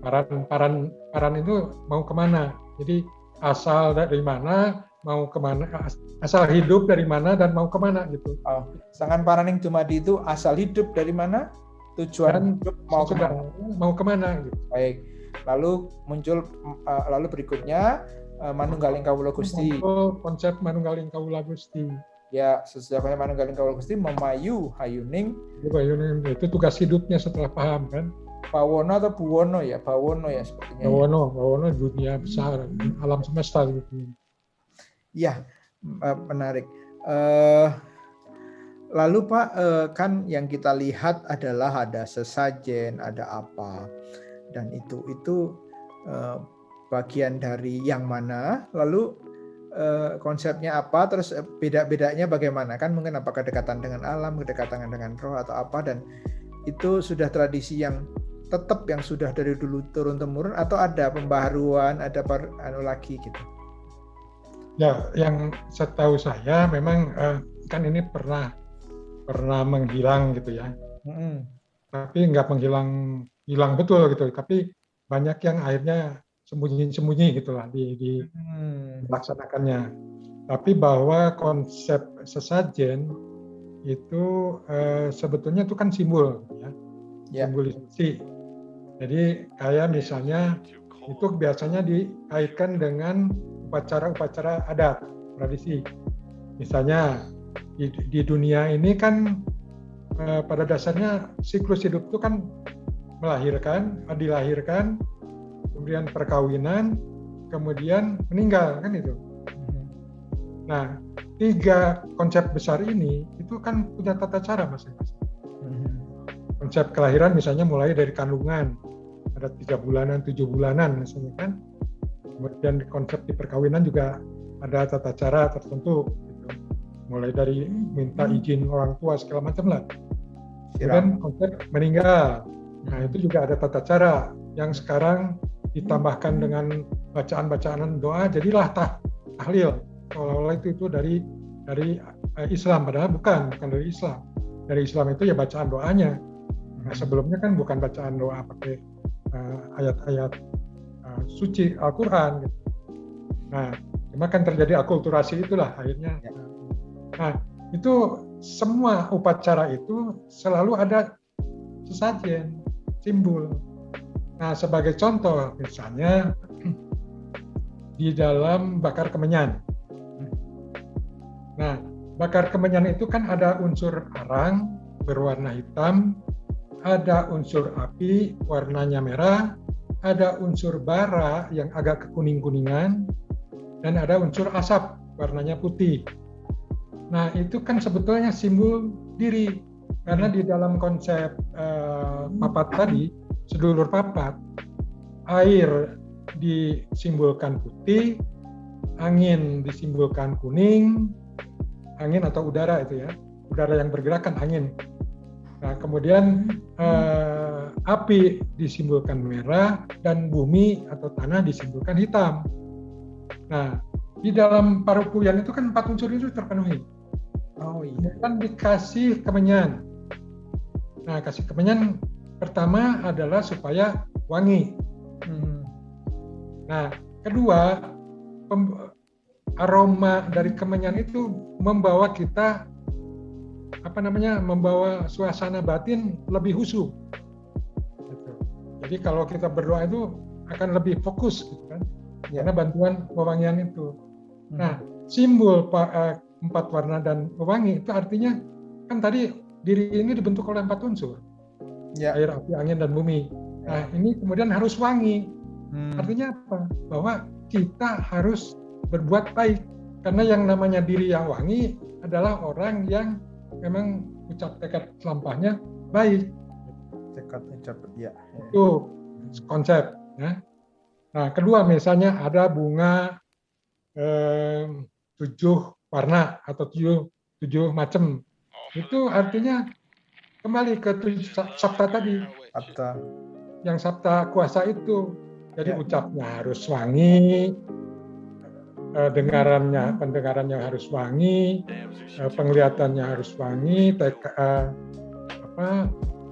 Paran itu mau kemana. Jadi asal dari mana, mau kemana, asal hidup dari mana dan mau kemana gitu. Oh, Sangkan Paraning Dumadi itu asal hidup dari mana, tujuan hidup mau kemana gitu. Baik. Lalu berikutnya Manunggaling Kawula Gusti. Konsep Manunggaling Kawula Gusti. Ya, sesudah Manunggaling Kawula Gusti memayu hayuning. Itu tugas hidupnya setelah paham kan. Bawono atau Buwono ya? Bawono ya sepertinya. Bawono dunia besar, alam semesta gitu. Ya, menarik. Lalu Pak, kan yang kita lihat adalah ada sesajen, ada apa, dan itu bagian dari yang mana, lalu konsepnya apa, terus beda-bedanya bagaimana, kan mungkin apakah kedekatan dengan alam, kedekatan dengan roh atau apa, dan itu sudah tradisi yang tetap yang sudah dari dulu turun temurun atau ada pembaharuan, ada lagi gitu. Ya, yang setahu saya memang kan ini pernah menghilang gitu ya. Tapi nggak hilang betul gitu. Tapi banyak yang akhirnya sembunyi gitulah di melaksanakannya. Tapi bahwa konsep sesajen itu sebetulnya itu kan simbol ya. Simbolisasi. Jadi kayak misalnya itu biasanya dikaitkan dengan upacara-upacara adat, tradisi. Misalnya di dunia ini kan pada dasarnya siklus hidup itu kan dilahirkan, kemudian perkawinan, kemudian meninggal kan itu. Nah, 3 konsep besar ini itu kan punya tata cara masing-masing. Konsep kelahiran misalnya mulai dari kandungan, ada 3 bulanan, 7 bulanan misalnya kan. Kemudian konsep di perkawinan juga ada tata cara tertentu, gitu. Mulai dari minta izin orang tua segala macam lah. Kemudian konsep meninggal, nah itu juga ada tata cara yang sekarang ditambahkan dengan bacaan-bacaan doa, jadilah tahlil. Seolah-olah itu dari Islam, padahal bukan dari Islam. Dari Islam itu ya bacaan doanya. Nah, sebelumnya kan bukan bacaan doa pakai ayat-ayat suci Al-Quran gitu. Nah, cuma kan terjadi akulturasi itulah akhirnya. Nah, itu semua upacara itu selalu ada sesajen, simbol. Nah, sebagai contoh misalnya di dalam bakar kemenyan. Nah, bakar kemenyan itu kan ada unsur arang berwarna hitam, ada unsur api warnanya merah, ada unsur bara yang agak kekuning-kuningan, dan ada unsur asap warnanya putih. Nah, itu kan sebetulnya simbol diri, karena di dalam konsep papat tadi, sedulur papat, air disimbolkan putih, angin disimbolkan kuning, angin atau udara itu ya, udara yang bergerak kan angin. Nah, kemudian api disimbolkan merah dan bumi atau tanah disimbolkan hitam. Nah, di dalam parupuyan itu kan 4 unsur itu terpenuhi. Oh iya. Kemudian dikasih kemenyan. Nah, kasih kemenyan pertama adalah supaya wangi. Nah, kedua, aroma dari kemenyan itu membawa kita membawa suasana batin lebih khusyuk. Gitu. Jadi kalau kita berdoa itu akan lebih fokus gitu kan, Ya. karena bantuan wewangian itu. Nah, simbol 4 warna dan pewangi itu artinya kan tadi diri ini dibentuk oleh 4 unsur, Ya. air, api, angin, dan bumi. Nah, ini kemudian harus wangi. Artinya apa? Bahwa kita harus berbuat baik, karena yang namanya diri yang wangi adalah orang yang memang ucap tekad selampahnya baik. Tekad ucap, ya. Itu konsep. Ya. Nah, kedua misalnya ada bunga 7 warna atau 7 macam. Itu artinya kembali ke 7 sabta tadi. Sabta. Yang sabta kuasa itu. Jadi Ya. ucapnya harus wangi, pendengarannya harus wangi, penglihatannya harus wangi,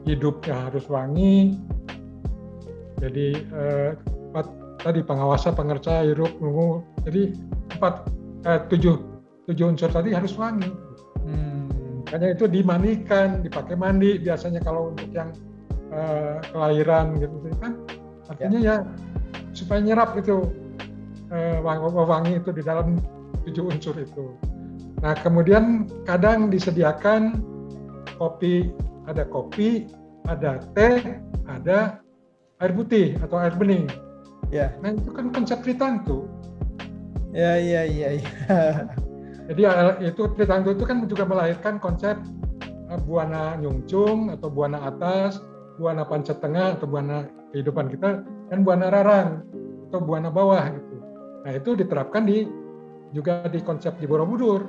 hidupnya harus wangi. Jadi tadi pengawasan, pengerca, hirup, nungu. Jadi 7 unsur tadi harus wangi. Makanya itu dimandikan, dipakai mandi biasanya kalau untuk yang kelahiran gitu kan. Artinya ya supaya nyerap itu wangi itu di dalam 7 unsur itu. Nah, kemudian kadang disediakan kopi, ada teh, ada air putih atau air bening. Ya. Nah, itu kan konsep Tritantu. Ya. Jadi itu Tritantu itu kan juga melahirkan konsep buana nyungcung atau buana atas, buana panca tengah atau buana kehidupan kita, dan buana rarang atau buana bawah gitu. Nah, itu diterapkan juga di konsep di Borobudur.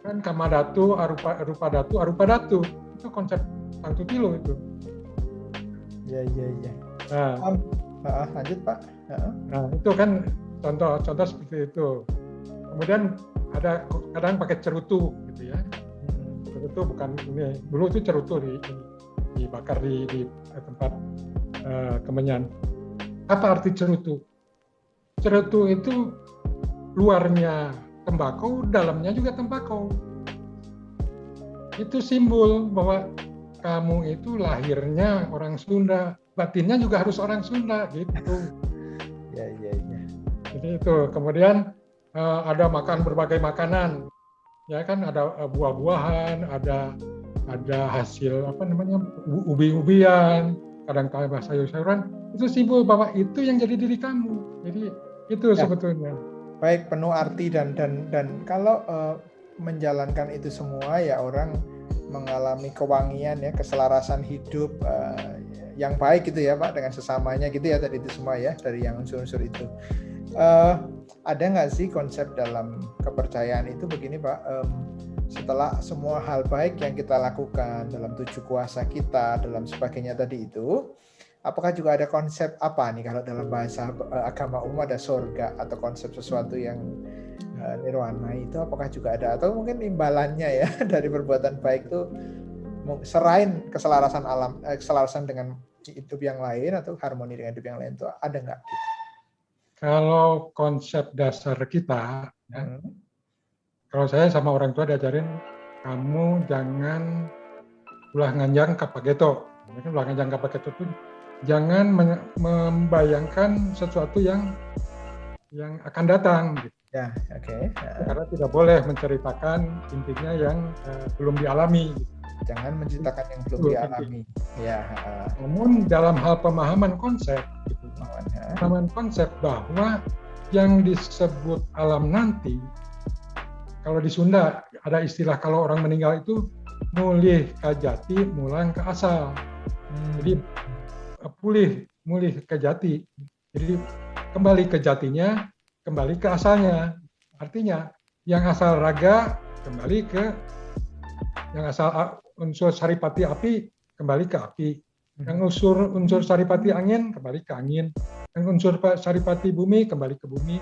Kan Kamadatu, Arupa Datu. Itu konsep Tangtu Tilu itu. Ya. Nah, lanjut Pak. Nah, itu kan contoh seperti itu. Kemudian ada kadang pakai cerutu gitu ya. Cerutu bukan ini. Dulu itu cerutu dibakar di tempat kemenyan. Apa arti cerutu? Cerutu itu luarnya tembakau, dalamnya juga tembakau. Itu simbol bahwa kamu itu lahirnya orang Sunda, batinnya juga harus orang Sunda gitu. Ya. Jadi itu. Kemudian ada makan berbagai makanan. Ya kan ada buah-buahan, ada hasil ubi-ubian, kadang-kadang sayur-sayuran. Itu simbol bahwa itu yang jadi diri kamu. Jadi itu sebetulnya. Baik, penuh arti dan kalau menjalankan itu semua ya orang mengalami kewangian ya, keselarasan hidup yang baik gitu ya Pak dengan sesamanya gitu ya, tadi itu semua ya dari yang unsur-unsur itu. Ada nggak sih konsep dalam kepercayaan itu begini Pak, setelah semua hal baik yang kita lakukan dalam 7 kuasa kita, dalam sebagainya tadi itu, apakah juga ada konsep apa nih kalau dalam bahasa agama umum ada surga atau konsep sesuatu yang nirwana itu, apakah juga ada atau mungkin imbalannya ya dari perbuatan baik itu serain keselarasan alam, keselarasan dengan hidup yang lain atau harmoni dengan hidup yang lain itu ada nggak? Kalau konsep dasar kita, ya, kalau saya sama orang tua diajarin kamu jangan ulah nganjang kapageto. Ulah nganjang kapageto itu jangan membayangkan sesuatu yang akan datang. Gitu. Ya, oke. Karena tidak boleh menceritakan intinya yang belum dialami. Gitu. Jangan menceritakan yang belum dialami. Ya. Namun dalam hal pemahaman konsep, gitu, pemahaman konsep bahwa yang disebut alam nanti, kalau di Sunda ada istilah kalau orang meninggal itu mulih ke jati, mulang ke asal. Jadi mulih ke jati. Jadi kembali ke jatinya, kembali ke asalnya. Artinya yang asal raga kembali ke yang asal unsur saripati api kembali ke api. Yang unsur saripati angin kembali ke angin. Yang unsur saripati bumi kembali ke bumi.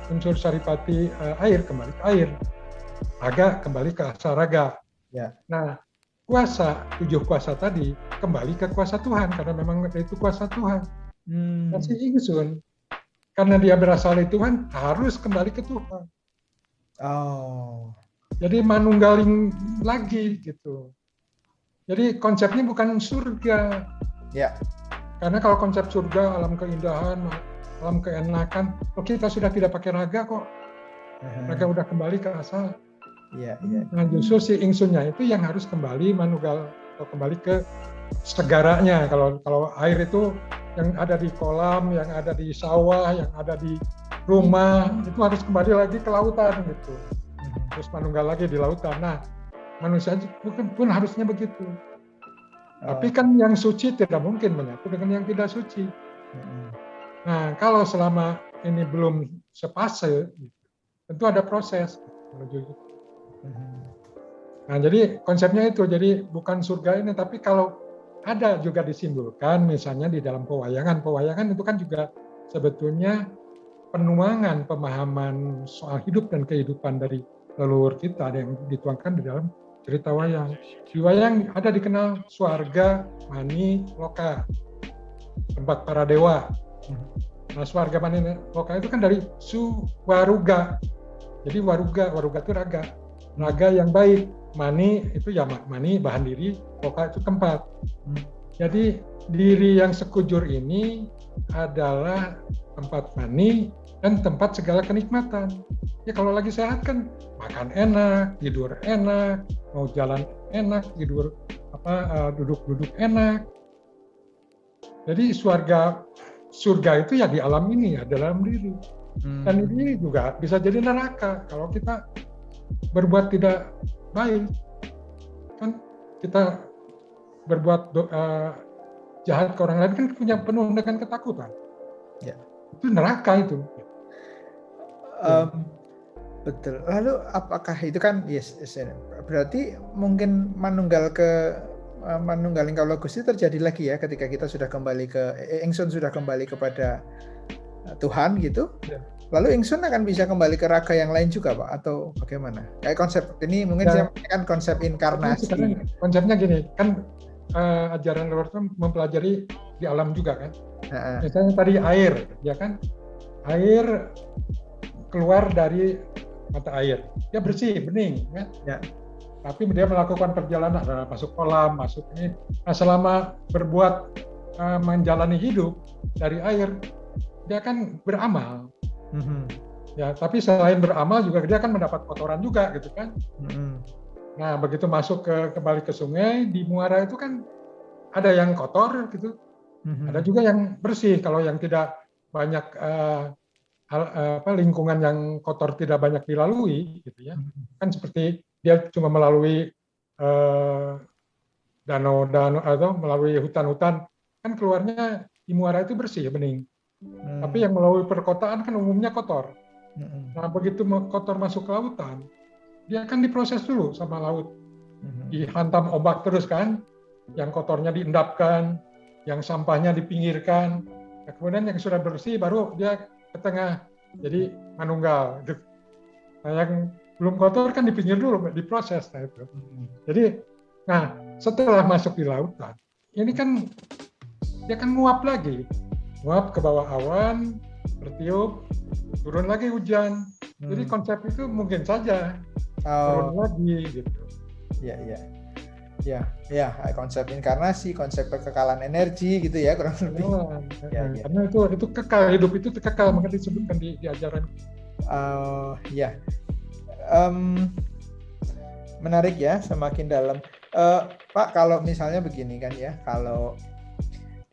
Unsur saripati air kembali ke air. Raga kembali ke asal raga. Ya. Nah, 7 kuasa tadi kembali ke kuasa Tuhan karena memang itu kuasa Tuhan. Dan si ingsun karena dia berasal dari Tuhan harus kembali ke Tuhan. Oh. Jadi manunggaling lagi gitu. Jadi konsepnya bukan surga. Ya. Karena kalau konsep surga, alam keindahan, alam keenakan, kalau kita sudah tidak pakai raga kok, raga udah kembali ke asal. Iya. Nah justru si ingsunnya itu yang harus kembali manugal atau kembali ke segaranya. Kalau air itu yang ada di kolam, yang ada di sawah, yang ada di rumah, itu harus kembali lagi ke lautan gitu. Terus manunggal lagi di lautan. Nah manusia pun harusnya begitu. Tapi kan yang suci tidak mungkin menyatu dengan yang tidak suci. Nah kalau selama ini belum sepase, tentu ada proses menuju itu. Nah, jadi konsepnya itu, jadi bukan surga ini, tapi kalau ada juga disimbolkan, misalnya di dalam pewayangan itu kan juga sebetulnya penuangan pemahaman soal hidup dan kehidupan dari leluhur kita yang dituangkan di dalam cerita wayang. Di wayang ada dikenal swarga, mani, loka, tempat para dewa. Nah, swarga, mani, loka itu kan dari suwaruga. Jadi waruga itu raga yang baik. Mani itu ya mani bahan diri, loka itu tempat. Jadi diri yang sekujur ini adalah tempat mani dan tempat segala kenikmatan. Ya kalau lagi sehat kan makan enak, tidur enak, mau jalan enak, tidur duduk enak. Jadi surga itu ya di alam ini, ya dalam diri. Dan ini juga bisa jadi neraka kalau kita berbuat tidak baik. Kan kita berbuat jahat ke orang lain kan punya penuh dengan ketakutan. Ya. Itu neraka itu. Betul. Lalu apakah itu kan berarti mungkin manunggaling Kaulo Gusti terjadi lagi ya ketika kita sudah kembali ingsun sudah kembali kepada Tuhan gitu. Ya. Lalu ingsun akan bisa kembali ke raga yang lain juga, Pak, atau bagaimana? Kayak konsep ini mungkin saya kan konsep inkarnasi. Konsepnya gini, kan ajaran leluhur itu mempelajari di alam juga kan. Misalnya tadi air, ya kan? Air keluar dari mata air, dia bersih, bening, kan? Ya. Tapi dia melakukan perjalanan, masuk kolam, masuk ini. Nah, selama berbuat menjalani hidup dari air, dia kan beramal. Ya, tapi selain beramal juga dia akan mendapat kotoran juga gitu kan. Nah, begitu masuk kembali ke sungai di muara itu kan ada yang kotor gitu, ada juga yang bersih. Kalau yang tidak banyak lingkungan yang kotor tidak banyak dilalui gitu ya, kan seperti dia cuma melalui danau-danau atau melalui hutan-hutan, kan keluarnya di muara itu bersih, bening. Tapi yang melalui perkotaan kan umumnya kotor. Nah, begitu kotor masuk ke lautan, dia akan diproses dulu sama laut. Dihantam ombak terus kan, yang kotornya diendapkan, yang sampahnya dipinggirkan. Nah, kemudian yang sudah bersih baru dia ke tengah, jadi manunggal. Nah, yang belum kotor kan di pinggir dulu, diproses. Nah, itu. Jadi, setelah masuk di lautan, ini kan dia kan nguap lagi. Nguap ke bawah awan, bertiup, turun lagi hujan. Jadi konsep itu mungkin saja turun lagi gitu. Ya, konsep inkarnasi, konsep kekekalan energi gitu ya kurang lebih. Karena itu kekal, hidup itu kekal, makanya disebutkan di ajaran. Menarik ya, semakin dalam. Pak, kalau misalnya begini kan ya, kalau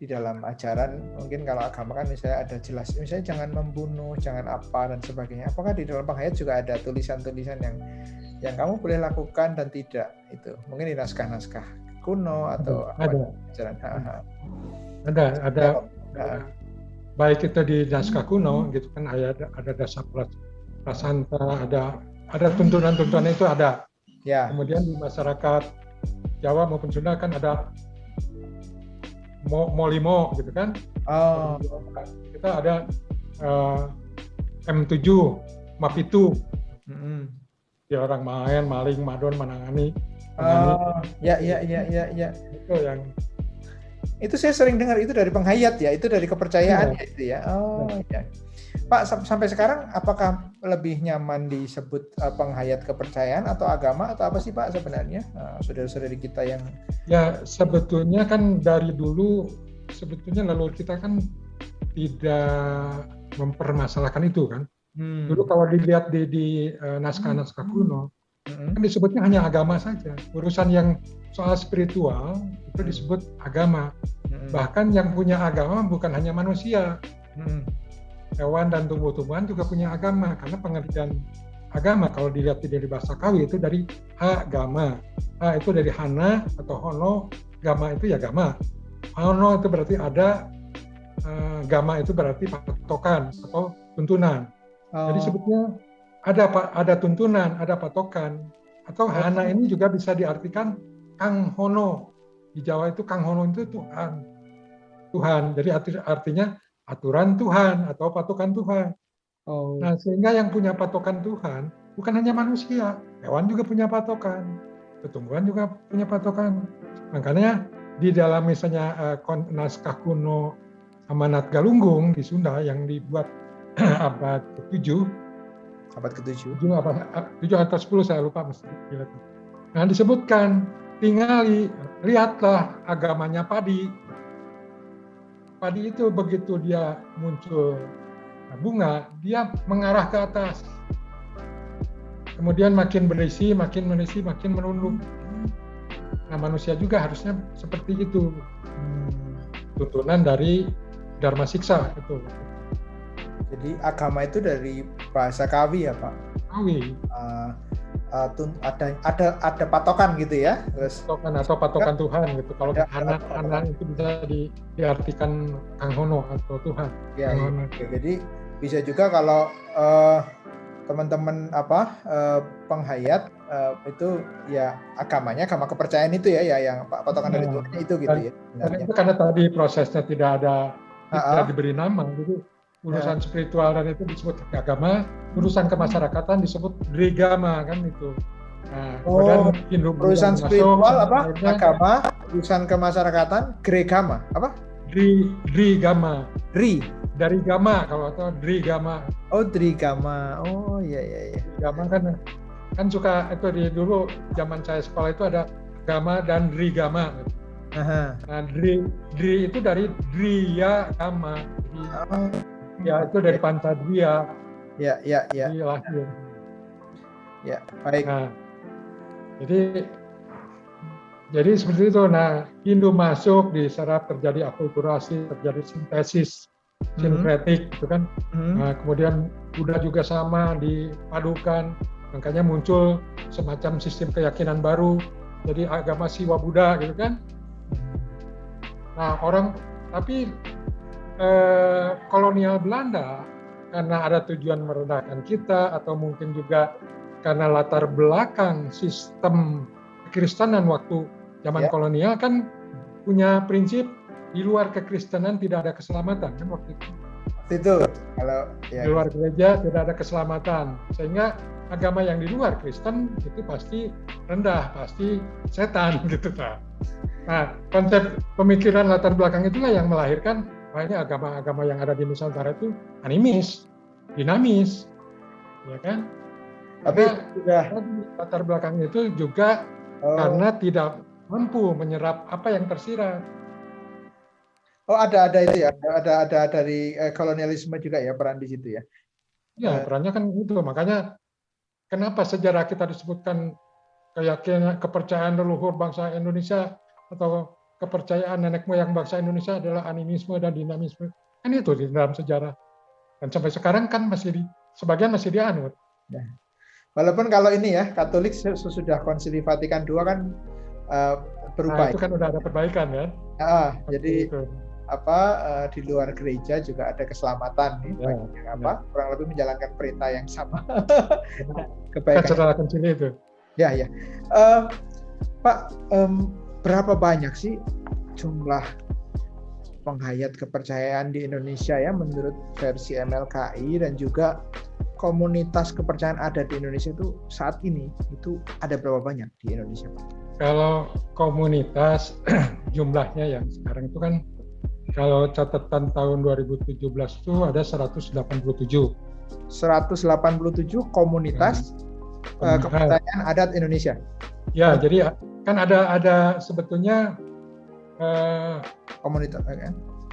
di dalam ajaran, mungkin kalau agama kan misalnya ada jelas, misalnya jangan membunuh, jangan apa dan sebagainya. Apakah di dalam penghayat juga ada tulisan-tulisan yang kamu boleh lakukan dan tidak itu? Mungkin di naskah-naskah kuno atau ada ajaran. Ada. Baik itu di naskah kuno gitu kan, ada dasar prasanta, ada tuntunan-tuntunan itu ada. Ya. Kemudian di masyarakat Jawa maupun Sunda kan ada molimo gitu kan. Kita ada M7, Mapitu. Ya, orang main, maling, madon, menangani. Ya. Itu yang itu saya sering dengar itu dari penghayat ya, itu dari kepercayaan ya itu ya. Ya. Pak, sampai sekarang apakah lebih nyaman disebut penghayat kepercayaan atau agama atau apa sih Pak sebenarnya? Saudara-saudari kita yang ya sebetulnya kan dari dulu sebetulnya leluhur kita kan tidak mempermasalahkan itu kan. Dulu kalau dilihat di naskah-naskah kuno, kan disebutnya hanya agama saja. Urusan yang soal spiritual itu disebut agama. Bahkan yang punya agama bukan hanya manusia, hewan dan tumbuh-tumbuhan juga punya agama. Karena pengertian agama kalau dilihat dari bahasa Kawi itu dari agama. Ha itu dari hana atau hono, gama itu ya gama. Hono itu berarti ada, gama itu berarti patokan atau tuntunan. Jadi sebetulnya ada tuntunan, ada patokan. Atau hana ini juga bisa diartikan kang hono. Di Jawa itu kang hono itu Tuhan. Jadi artinya aturan Tuhan atau patokan Tuhan. Nah, sehingga yang punya patokan Tuhan bukan hanya manusia, hewan juga punya patokan, tumbuhan juga punya patokan. Makanya di dalam misalnya naskah kuno Amanat Galunggung di Sunda yang dibuat abad ke-7, abad ke-7, 7 atau 10 saya lupa mesti. Nah, disebutkan lihatlah agamanya padi. Padi itu begitu dia muncul bunga, dia mengarah ke atas. Kemudian makin berisi, makin menunduk. Nah, manusia juga harusnya seperti itu. Tuntunan dari Dharma Siksa itu. Jadi agama itu dari bahasa Kawi ya Pak? Kawi. Ada patokan gitu ya? Terus patokan atau patokan Tuhan gitu. Kalau anak itu bisa diartikan Kang Hono atau Tuhan. Ya, ya. Jadi bisa juga kalau teman-teman penghayat itu ya agamanya, agama kepercayaan itu ya yang patokan dari Tuhan itu gitu ya. Itu karena tadi prosesnya tidak diberi nama, jadi urusan spiritual dan itu disebut agama, urusan kemasyarakatan disebut drigama kan itu. Nah, urusan spiritual agama, urusan kemasyarakatan gregama apa? Drigama. Dari gama kalau atau drigama. Oh, drigama. Oh, iya. Drigama kan suka itu dulu zaman saya sekolah itu ada gama dan drigama. Nah, dri itu dari driya gama. Ya, itu dari Pantadria. Ya. Lahir. Ya, baik. Nah, jadi seperti itu. Nah, Hindu masuk, diserap, terjadi akulturasi, terjadi sintesis sinkretik, gitu kan. Nah, kemudian Buddha juga sama dipadukan, makanya muncul semacam sistem keyakinan baru, jadi agama Siwa Buddha, gitu kan. Nah, tapi kolonial Belanda karena ada tujuan merendahkan kita atau mungkin juga karena latar belakang sistem kekristenan waktu zaman kolonial kan punya prinsip di luar kekristenan tidak ada keselamatan kan waktu itu. Kalau di luar gereja tidak ada keselamatan, sehingga agama yang di luar Kristen itu pasti rendah, pasti setan gitu Pak. Nah, konsep pemikiran latar belakang itulah yang melahirkan banyak agama-agama yang ada di Nusantara itu animis, dinamis, ya kan? Tapi latar belakang itu juga karena tidak mampu menyerap apa yang tersirat. Oh, ada itu ya, ada dari kolonialisme juga ya peran di situ ya. Ya, perannya kan itu, makanya kenapa sejarah kita disebutkan keyakinan kepercayaan leluhur bangsa Indonesia atau kepercayaan nenek moyang bangsa Indonesia adalah animisme dan dinamisme. Kan itu di dalam sejarah. Dan sampai sekarang kan sebagian masih dianut. Ya. Walaupun kalau ini ya, Katolik sesudah Konsili Vatikan II kan berubah. Nah, itu kan udah ada perbaikan kan? Jadi itu. Di luar gereja juga ada keselamatan nih, kurang lebih menjalankan perintah yang sama. Kebaikan secara konsili itu. Ya. Pak, berapa banyak sih jumlah penghayat kepercayaan di Indonesia ya menurut versi MLKI, dan juga komunitas kepercayaan adat di Indonesia itu saat ini itu ada berapa banyak di Indonesia, Pak? Kalau komunitas jumlahnya yang sekarang itu kan kalau catatan tahun 2017 itu ada 187. 187 komunitas kepercayaan adat Indonesia. Ya, jadi kan ada sebetulnya Komunitas.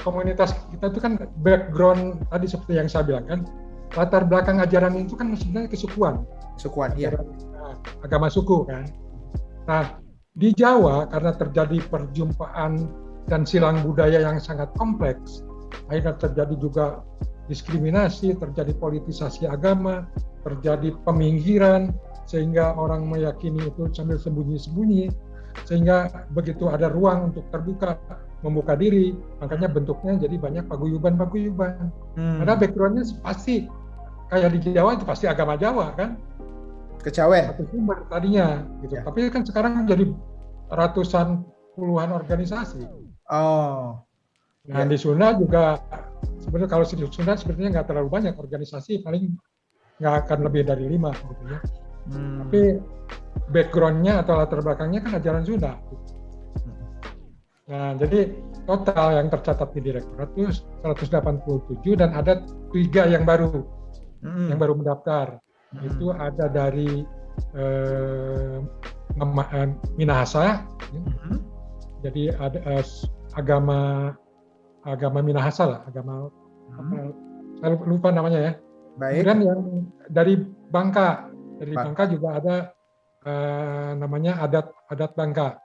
Komunitas kita itu kan background tadi seperti yang saya bilang kan, latar belakang ajaran itu kan sebenarnya kesukuan. Kesukuan, iya. Agama suku kan. Nah, di Jawa karena terjadi perjumpaan dan silang budaya yang sangat kompleks, akhirnya terjadi juga diskriminasi, terjadi politisasi agama, terjadi peminggiran, sehingga orang meyakini itu sambil sembunyi-sembunyi, sehingga begitu ada ruang untuk terbuka, membuka diri, makanya bentuknya jadi banyak paguyuban-paguyuban. Karena backgroundnya pasti kayak di Jawa itu pasti agama Jawa kan, Kejawen. satu sumber tadinya gitu. Ya. Tapi kan sekarang jadi ratusan puluhan organisasi. Oh. Nah, Ya. di Sunda juga sebenarnya kalau di Sunda sebenarnya nggak terlalu banyak organisasi, paling nggak akan lebih dari 5 gitu ya. Tapi background-nya atau latar belakangnya kan ajaran Sunda. Nah, jadi total yang tercatat di Direktorat itu 187 dan ada 3 yang baru mendaftar. Itu ada dari Minahasa, jadi ada agama Minahasa lah, saya lupa namanya ya. Baik. Kemudian yang dari Bangka juga ada namanya adat Bangka,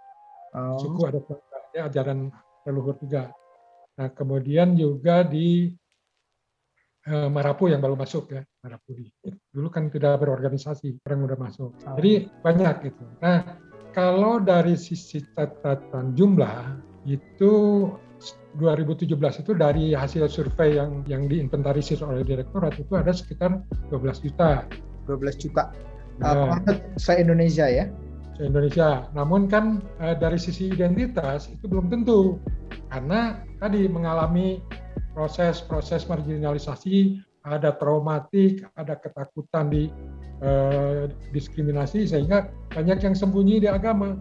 suku adat Bangka, ya, ajaran leluhur juga. Nah, kemudian juga di Marapu yang baru masuk ya, Marapu dulu kan tidak berorganisasi, orang udah masuk. Jadi banyak gitu. Nah, kalau dari sisi catatan jumlah itu 2017 itu dari hasil survei yang diinventarisir oleh Direktorat itu ada sekitar 12 juta. 12 juta. Se-Indonesia ya? Se-Indonesia. Namun kan dari sisi identitas itu belum tentu. Karena tadi mengalami proses marginalisasi, ada traumatik, ada ketakutan di diskriminasi, sehingga banyak yang sembunyi di agama.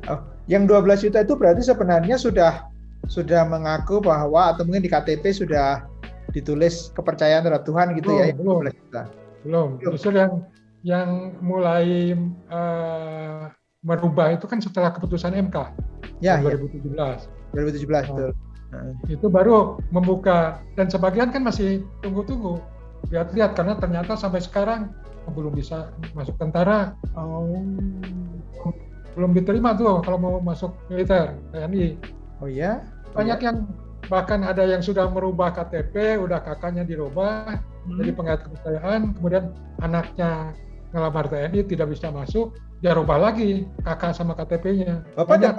Oh, yang 12 juta itu berarti sebenarnya sudah mengaku bahwa, atau mungkin di KTP sudah ditulis kepercayaan terhadap Tuhan gitu ya? Belum. Justru yang mulai merubah itu kan setelah keputusan MK ya, 2017. 2017 betul. Itu baru membuka, dan sebagian kan masih tunggu-tunggu, lihat-lihat, karena ternyata sampai sekarang belum bisa masuk tentara, belum diterima tuh kalau mau masuk militer, TNI. Oh ya? Banyak yang bahkan ada yang sudah merubah KTP, udah kakaknya dirubah jadi penghayat kepercayaan, kemudian anaknya ngelamar TNI tidak bisa masuk, dia rubah lagi kakak sama KTP-nya. Bapak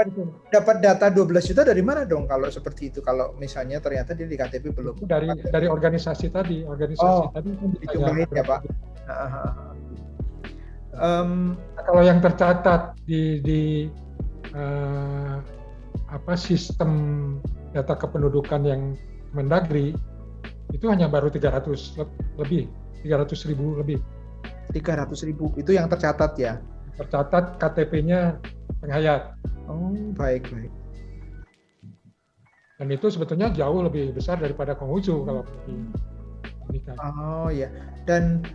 dapat data 12 juta dari mana dong kalau seperti itu? Kalau misalnya ternyata dia di KTP belum. Dari organisasi tadi, tadi kan dijumlahin ya Pak. Kalau yang tercatat di sistem data kependudukan yang Mendagri itu hanya baru 300.000 lebih. 300.000 itu yang tercatat ya? Tercatat KTP-nya penghayat. Oh, baik. Dan itu sebetulnya jauh lebih besar daripada Konghucu kalau ini kan. Oh ya. Dan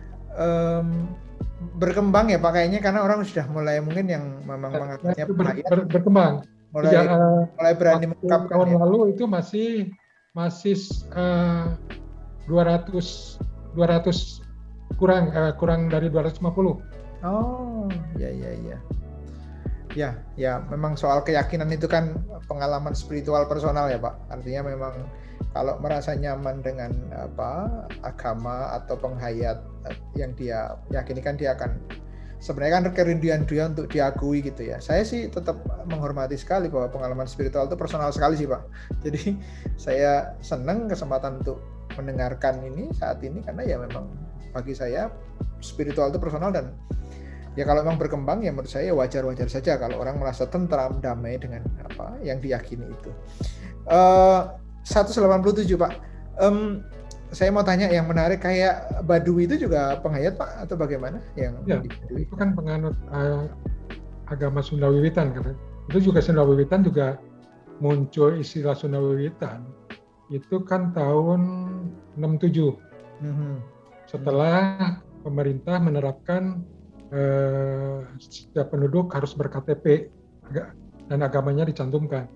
berkembang ya Pak kayaknya, karena orang sudah mulai mungkin yang memang menganggapnya penghayat berkembang. Mulai berani mengungkapkan. Tahun lalu itu masih 200 kurang dari 250. Oh, ya. Ya, memang soal keyakinan itu kan pengalaman spiritual personal ya Pak. Artinya memang kalau merasa nyaman dengan agama atau penghayat yang dia yakini, kan dia akan sebenarnya kan kerinduan dia untuk diakui gitu ya. Saya sih tetap menghormati sekali bahwa pengalaman spiritual itu personal sekali sih Pak. Jadi saya senang kesempatan untuk mendengarkan ini saat ini, karena ya memang bagi saya spiritual itu personal, dan ya kalau memang berkembang ya menurut saya wajar-wajar saja kalau orang merasa tentram, damai dengan apa yang diyakini itu. 187 Pak. Saya mau tanya yang menarik, kayak Baduy itu juga penghayat Pak atau bagaimana? Itu kan penganut agama Sunda Wiwitan kan. Itu juga Sunda Wiwitan juga muncul istilah Sunda Wiwitan itu kan tahun 67. Setelah pemerintah menerapkan setiap penduduk harus berKTP dan agamanya dicantumkan.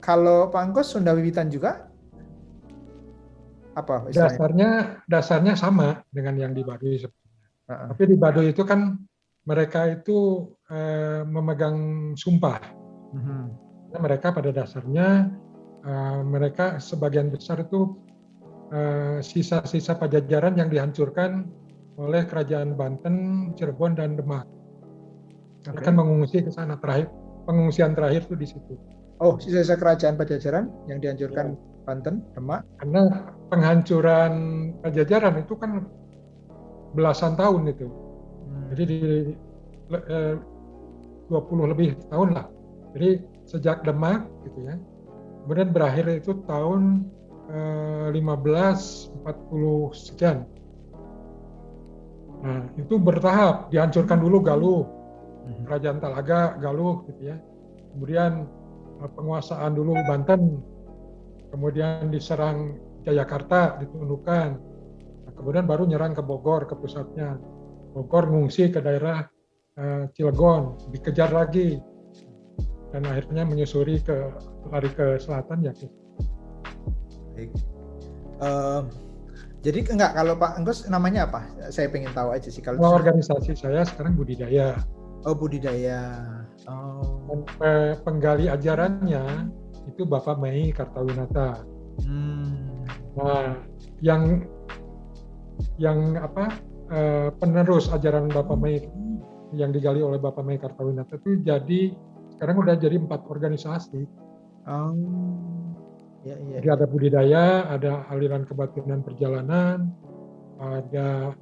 Kalau Pak Angkos Sunda Wiwitan juga apa istilahnya? Dasarnya sama dengan yang di Baduy sebetulnya. Uh-uh. Tapi di Baduy itu kan mereka itu memegang sumpah. Nah, mereka pada dasarnya mereka sebagian besar itu sisa-sisa Pajajaran yang dihancurkan oleh kerajaan Banten, Cirebon, dan Demak. Mereka kan mengungsi ke sana terakhir. Pengungsian terakhir itu di situ. Oh, sisa-sisa kerajaan Pajajaran yang dihancurkan Banten, Demak. Karena penghancuran Pajajaran itu kan belasan tahun itu. Jadi di 20 lebih tahun lah. Jadi sejak Demak gitu ya. Kemudian berakhir itu tahun 1540 sekian. Nah, itu bertahap, dihancurkan dulu Galuh. Kerajaan Talaga, Galuh gitu ya. Kemudian penguasaan dulu Banten. Kemudian diserang Jayakarta, ditundukkan. Nah, kemudian baru nyerang ke Bogor, ke pusatnya. Bogor ngungsi ke daerah Cilegon, dikejar lagi. Dan akhirnya menyusuri lari ke selatan ya. Baik. Jadi enggak, kalau Pak Angkos namanya apa? Saya pengen tahu aja sih. Kalau organisasi saya sekarang budidaya. Oh, budidaya. Oh. Dan penggali ajarannya itu Bapak Mei Kartawinata. Nah, yang penerus ajaran Bapak Mei yang digali oleh Bapak Mei Kartawinata itu sekarang udah jadi 4 organisasi. Oh. Ya. Jadi ada budidaya, ada aliran kebatinan perjalanan, ada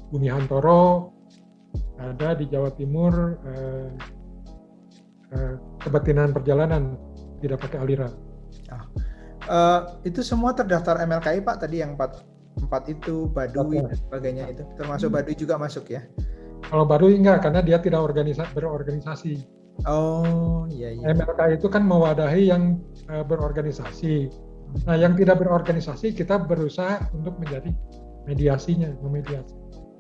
Bumi Hantoro, ada di Jawa Timur kebatinan perjalanan, tidak pakai aliran. Itu semua terdaftar MLKI Pak, tadi yang 4 itu, Baduy dan sebagainya itu, termasuk Baduy juga masuk ya? Kalau Baduy enggak, karena dia tidak berorganisasi. Oh, iya. MLKI itu kan mewadahi yang berorganisasi. Nah, yang tidak berorganisasi kita berusaha untuk menjadi memediasi.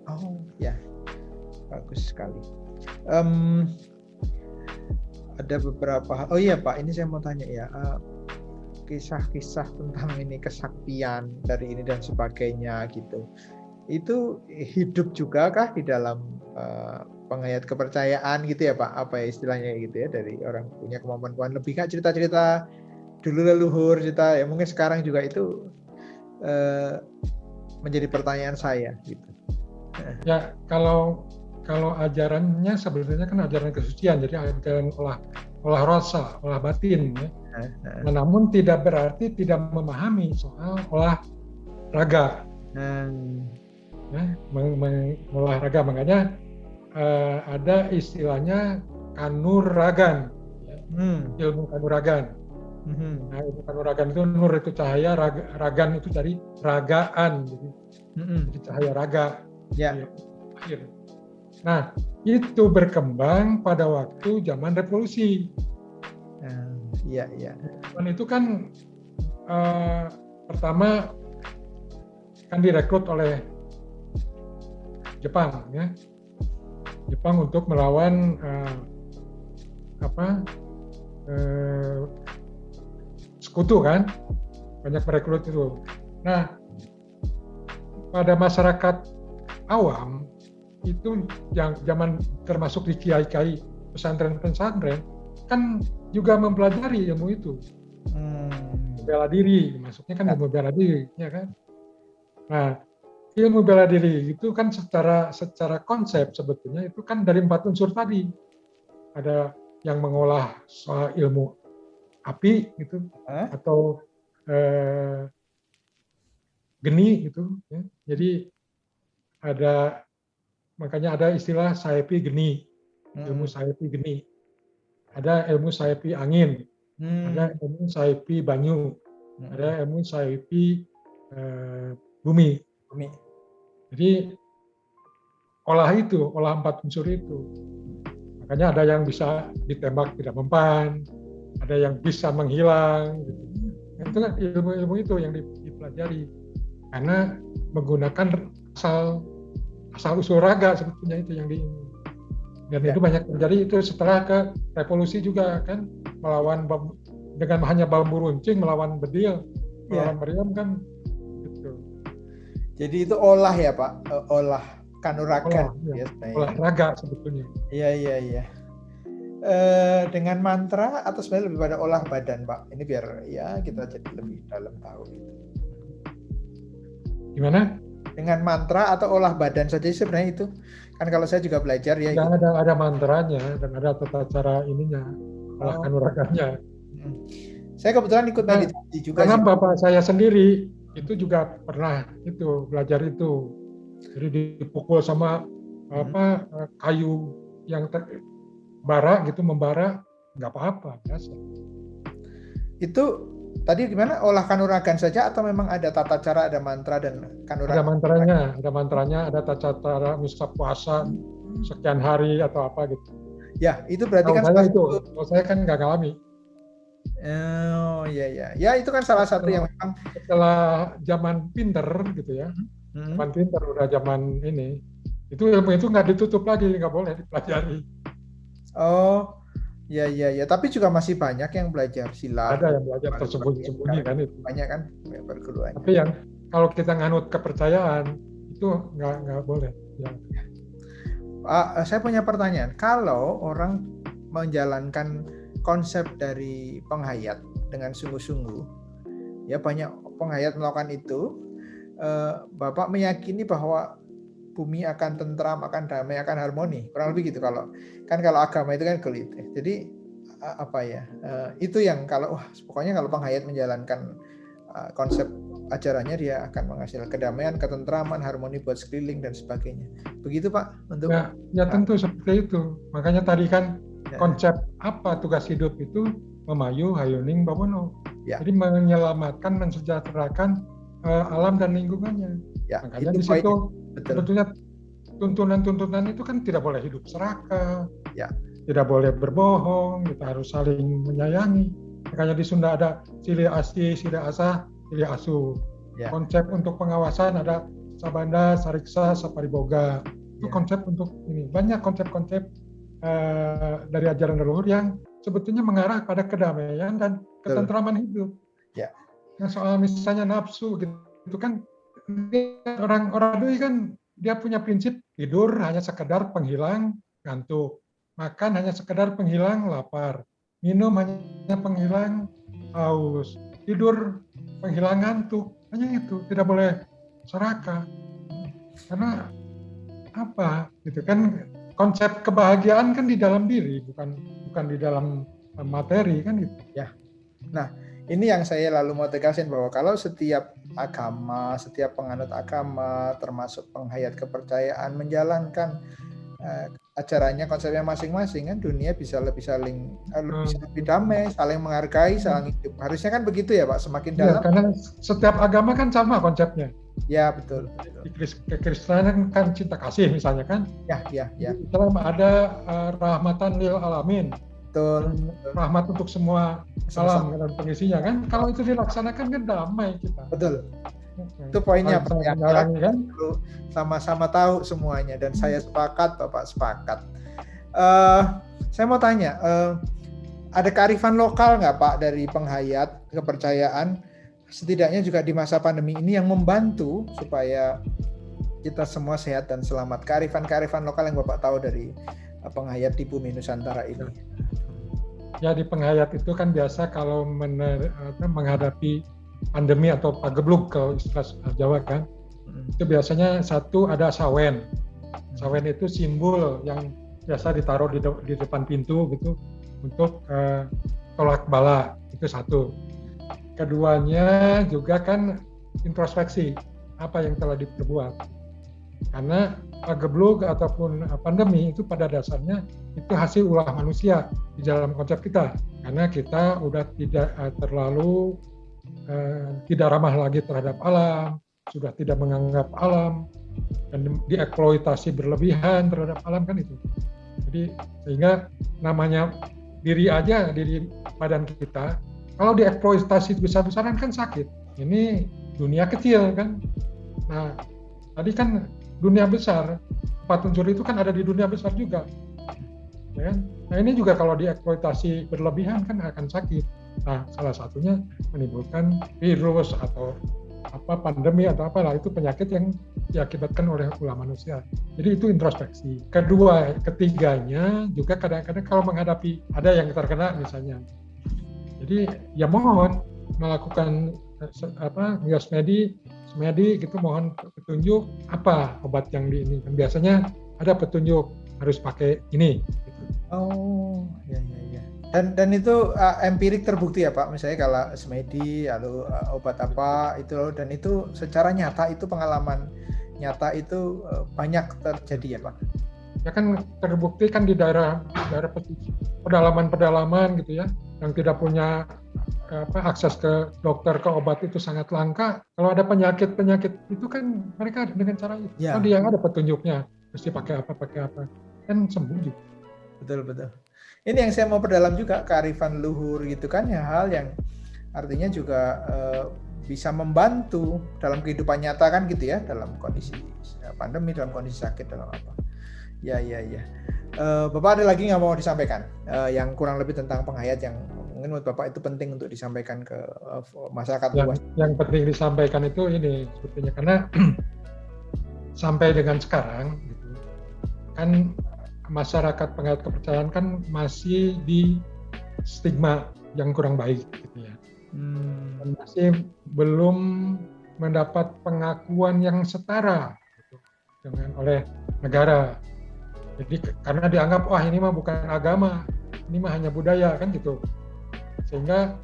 Oh, ya. Bagus sekali. Ada beberapa. Oh iya Pak, ini saya mau tanya ya. Kisah-kisah tentang ini kesaktian dari ini dan sebagainya gitu. Itu hidup juga kah di dalam pengayat kepercayaan gitu ya Pak? Apa ya istilahnya gitu ya, dari orang punya kemampuan lebih, Kak, cerita-cerita dulu leluhur, cerita ya mungkin sekarang juga itu menjadi pertanyaan saya gitu. Ya, kalau ajarannya sebenarnya kan ajaran kesucian, jadi ajaran olah rasa, olah batin ya. Nah, namun tidak berarti tidak memahami soal olah raga. Ya, mengolah raga, makanya ada istilahnya kanuragan, ya. Ilmu kanuragan. Nah, ilmu kanuragan itu nur itu cahaya, ragan itu dari ragaan, jadi cahaya raga. Ya. Nah, itu berkembang pada waktu zaman revolusi. Iya. Dan itu kan pertama kan direkrut oleh Jepang, ya. Jepang untuk melawan sekutu kan, banyak merekrut itu. Nah, pada masyarakat awam itu yang zaman termasuk di kiai-kiai pesantren-pesantren kan juga mempelajari ilmu itu. Bela diri, maksudnya kan ilmu bela diri, ya kan. Nah, ilmu bela diri itu kan secara konsep sebetulnya itu kan dari 4 unsur tadi. Ada yang mengolah soal ilmu api gitu, atau geni gitu. Ya. Jadi makanya ada istilah saepi geni, ilmu saepi geni. Ada ilmu saepi angin, ada ilmu saepi banyu, ada ilmu saepi bumi. Jadi olah 4 unsur itu. Makanya ada yang bisa ditembak tidak mempan, ada yang bisa menghilang. Gitu. Itu kan ilmu-ilmu itu yang dipelajari. Karena menggunakan asal usul raga sebetulnya itu yang Dan itu banyak terjadi itu setelah ke revolusi juga kan, melawan dengan hanya bambu runcing melawan bedil, melawan meriam kan gitu. Jadi itu olah ya Pak, olah kanuragan olahraga sebetulnya. Iya. Dengan mantra atau sebenarnya lebih pada olah badan Pak? Ini biar ya kita jadi lebih dalam tahu gitu. Gimana? Dengan mantra atau olah badan saja sebenarnya itu. Kan kalau saya juga belajar ya. Ada mantranya dan ada tata cara ininya, olah kanuraganya. Saya kebetulan ikut meditasi juga. Karena bapak saya sendiri itu juga pernah itu belajar itu. Jadi dipukul sama kayu yang bara gitu, membara, nggak apa-apa, biasa. Itu tadi gimana, olah kanuragan saja atau memang ada tata cara, ada mantra dan kanuragan? Ada mantranya, ada tata cara misal puasa sekian hari atau apa gitu. Ya, itu berarti kan kalau saya kan nggak ngalami. Oh iya. Ya itu kan salah satu yang memang setelah zaman pinter gitu ya. Zaman pinter udah zaman ini. Itu ilmu itu nggak ditutup lagi, nggak boleh dipelajari. Oh, ya. Tapi juga masih banyak yang belajar silat. Ada yang belajar tersembunyi-sembunyi kan itu. Banyak kan perguruan. Tapi yang kalau kita nganut kepercayaan itu nggak boleh. Ya. Saya punya pertanyaan. Kalau orang menjalankan konsep dari penghayat dengan sungguh-sungguh, ya banyak penghayat melakukan itu. Bapak meyakini bahwa bumi akan tentram, akan damai, akan harmoni, kurang lebih gitu. Kalau agama itu kan kulit. Jadi itu yang pokoknya kalau penghayat menjalankan konsep ajarannya, dia akan menghasilkan kedamaian, ketentraman, harmoni buat sekeliling dan sebagainya. Begitu Pak untuk ya tentu seperti itu. Makanya tadi kan konsep apa tugas hidup itu memayu hayuning bawono. Ya. Jadi menyelamatkan, mensejahterakan alam dan lingkungannya. Ya, makanya di situ sebetulnya tuntunan itu kan tidak boleh hidup serakah, tidak boleh berbohong, kita harus saling menyayangi. Makanya di Sunda ada silih asih, silih asah, silih asuh. Ya. Konsep untuk pengawasan ada sabanda, sariksa, sapariboga. Itu konsep untuk ini. Banyak konsep-konsep dari ajaran leluhur yang sebetulnya mengarah pada kedamaian dan ketentraman hidup. Ya. Nah, soal misalnya nafsu gitu kan, orang doi kan dia punya prinsip tidur hanya sekedar penghilang ngantuk, makan hanya sekedar penghilang lapar, minum hanya penghilang haus, tidur penghilang ngantuk, hanya itu, tidak boleh serakah. Karena apa? Gitu kan, konsep kebahagiaan kan di dalam diri, bukan di dalam materi kan gitu. Ya. Nah, ini yang saya lalu mau tegasin bahwa kalau setiap agama, setiap penganut agama, termasuk penghayat kepercayaan menjalankan acaranya, konsepnya masing-masing, kan dunia bisa lebih damai, saling menghargai, saling hidup. Harusnya kan begitu ya Pak, semakin dalam. Ya, karena setiap agama kan sama konsepnya. Ya betul. Kekristenan kan cinta kasih misalnya kan. Ya. Islam ada rahmatan lil alamin. Betul. Rahmat untuk semua alam dan pengisinya kan. Kalau itu dilaksanakan kan damai kita. Betul. Itu poinnya Pak. Kan? Sama-sama tahu semuanya dan saya sepakat, Bapak sepakat. Saya mau tanya, ada kearifan lokal nggak Pak dari penghayat kepercayaan, setidaknya juga di masa pandemi ini, yang membantu supaya kita semua sehat dan selamat? Kearifan lokal yang Bapak tahu dari penghayat di bumi Nusantara ini. Ya, di penghayat itu kan biasa kalau menghadapi pandemi atau pagebluk kalau istilah Jawa kan, itu biasanya satu ada sawen. Sawen itu simbol yang biasa ditaruh di depan pintu gitu untuk tolak bala, itu satu. Keduanya juga kan introspeksi apa yang telah diperbuat. Karena pagebluk ataupun pandemi itu pada dasarnya itu hasil ulah manusia di dalam konsep kita. Karena kita udah tidak terlalu tidak ramah lagi terhadap alam, sudah tidak menganggap alam, dan dieksploitasi berlebihan terhadap alam kan itu. Jadi sehingga namanya diri badan kita, kalau dieksploitasi besar-besaran kan sakit. Ini dunia kecil kan. Nah, tadi kan dunia besar, 4 unsur itu kan ada di dunia besar juga. Ya kan? Nah ini juga kalau dieksploitasi berlebihan kan akan sakit. Nah salah satunya menimbulkan virus atau pandemi atau apalah, itu penyakit yang diakibatkan oleh ulah manusia. Jadi itu introspeksi. Ketiganya juga kadang-kadang kalau menghadapi ada yang terkena misalnya, jadi ya mohon melakukan semedi gitu, mohon petunjuk apa obat yang ini. Dan biasanya ada petunjuk harus pakai ini. Gitu. Oh, ya. Dan itu empirik terbukti ya Pak, misalnya kalau semedi, lalu obat apa itu, dan itu secara nyata itu pengalaman nyata itu banyak terjadi ya Pak? Ya kan terbukti kan di daerah pedalaman gitu ya, yang tidak punya akses ke dokter, ke obat itu sangat langka. Kalau ada penyakit itu kan mereka dengan cara itu. Ya. Oh dia ada petunjuknya, mesti pakai apa, kan sembuh juga. Betul. Ini yang saya mau perdalam juga, kearifan luhur gitu kan, ya, hal yang artinya juga bisa membantu dalam kehidupan nyata kan gitu ya, dalam kondisi pandemi, dalam kondisi sakit, dalam apa. Ya. Bapak ada lagi nggak mau disampaikan yang kurang lebih tentang penghayat yang mungkin menurut Bapak itu penting untuk disampaikan ke masyarakat luas? Yang penting disampaikan itu ini sebetulnya, karena sampai dengan sekarang gitu, kan masyarakat penghayat kepercayaan kan masih di stigma yang kurang baik gitu ya. Dan masih belum mendapat pengakuan yang setara gitu, oleh negara. Jadi karena dianggap wah ini mah bukan agama, ini mah hanya budaya kan gitu. Sehingga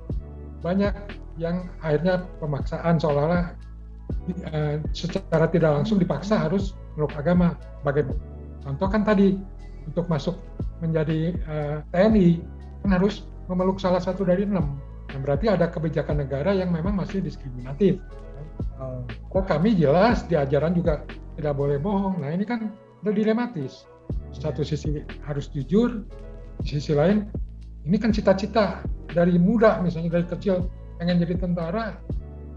banyak yang akhirnya pemaksaan, seolah-olah secara tidak langsung dipaksa harus meluk agama. Sebagai contoh kan tadi, untuk masuk menjadi TNI kan harus memeluk salah satu dari 6. Nah, berarti ada kebijakan negara yang memang masih diskriminatif. Kami jelas di ajaran juga tidak boleh bohong. Nah ini kan udah dilematis. Satu sisi harus jujur, di sisi lain ini kan cita-cita dari muda, misalnya dari kecil pengen jadi tentara,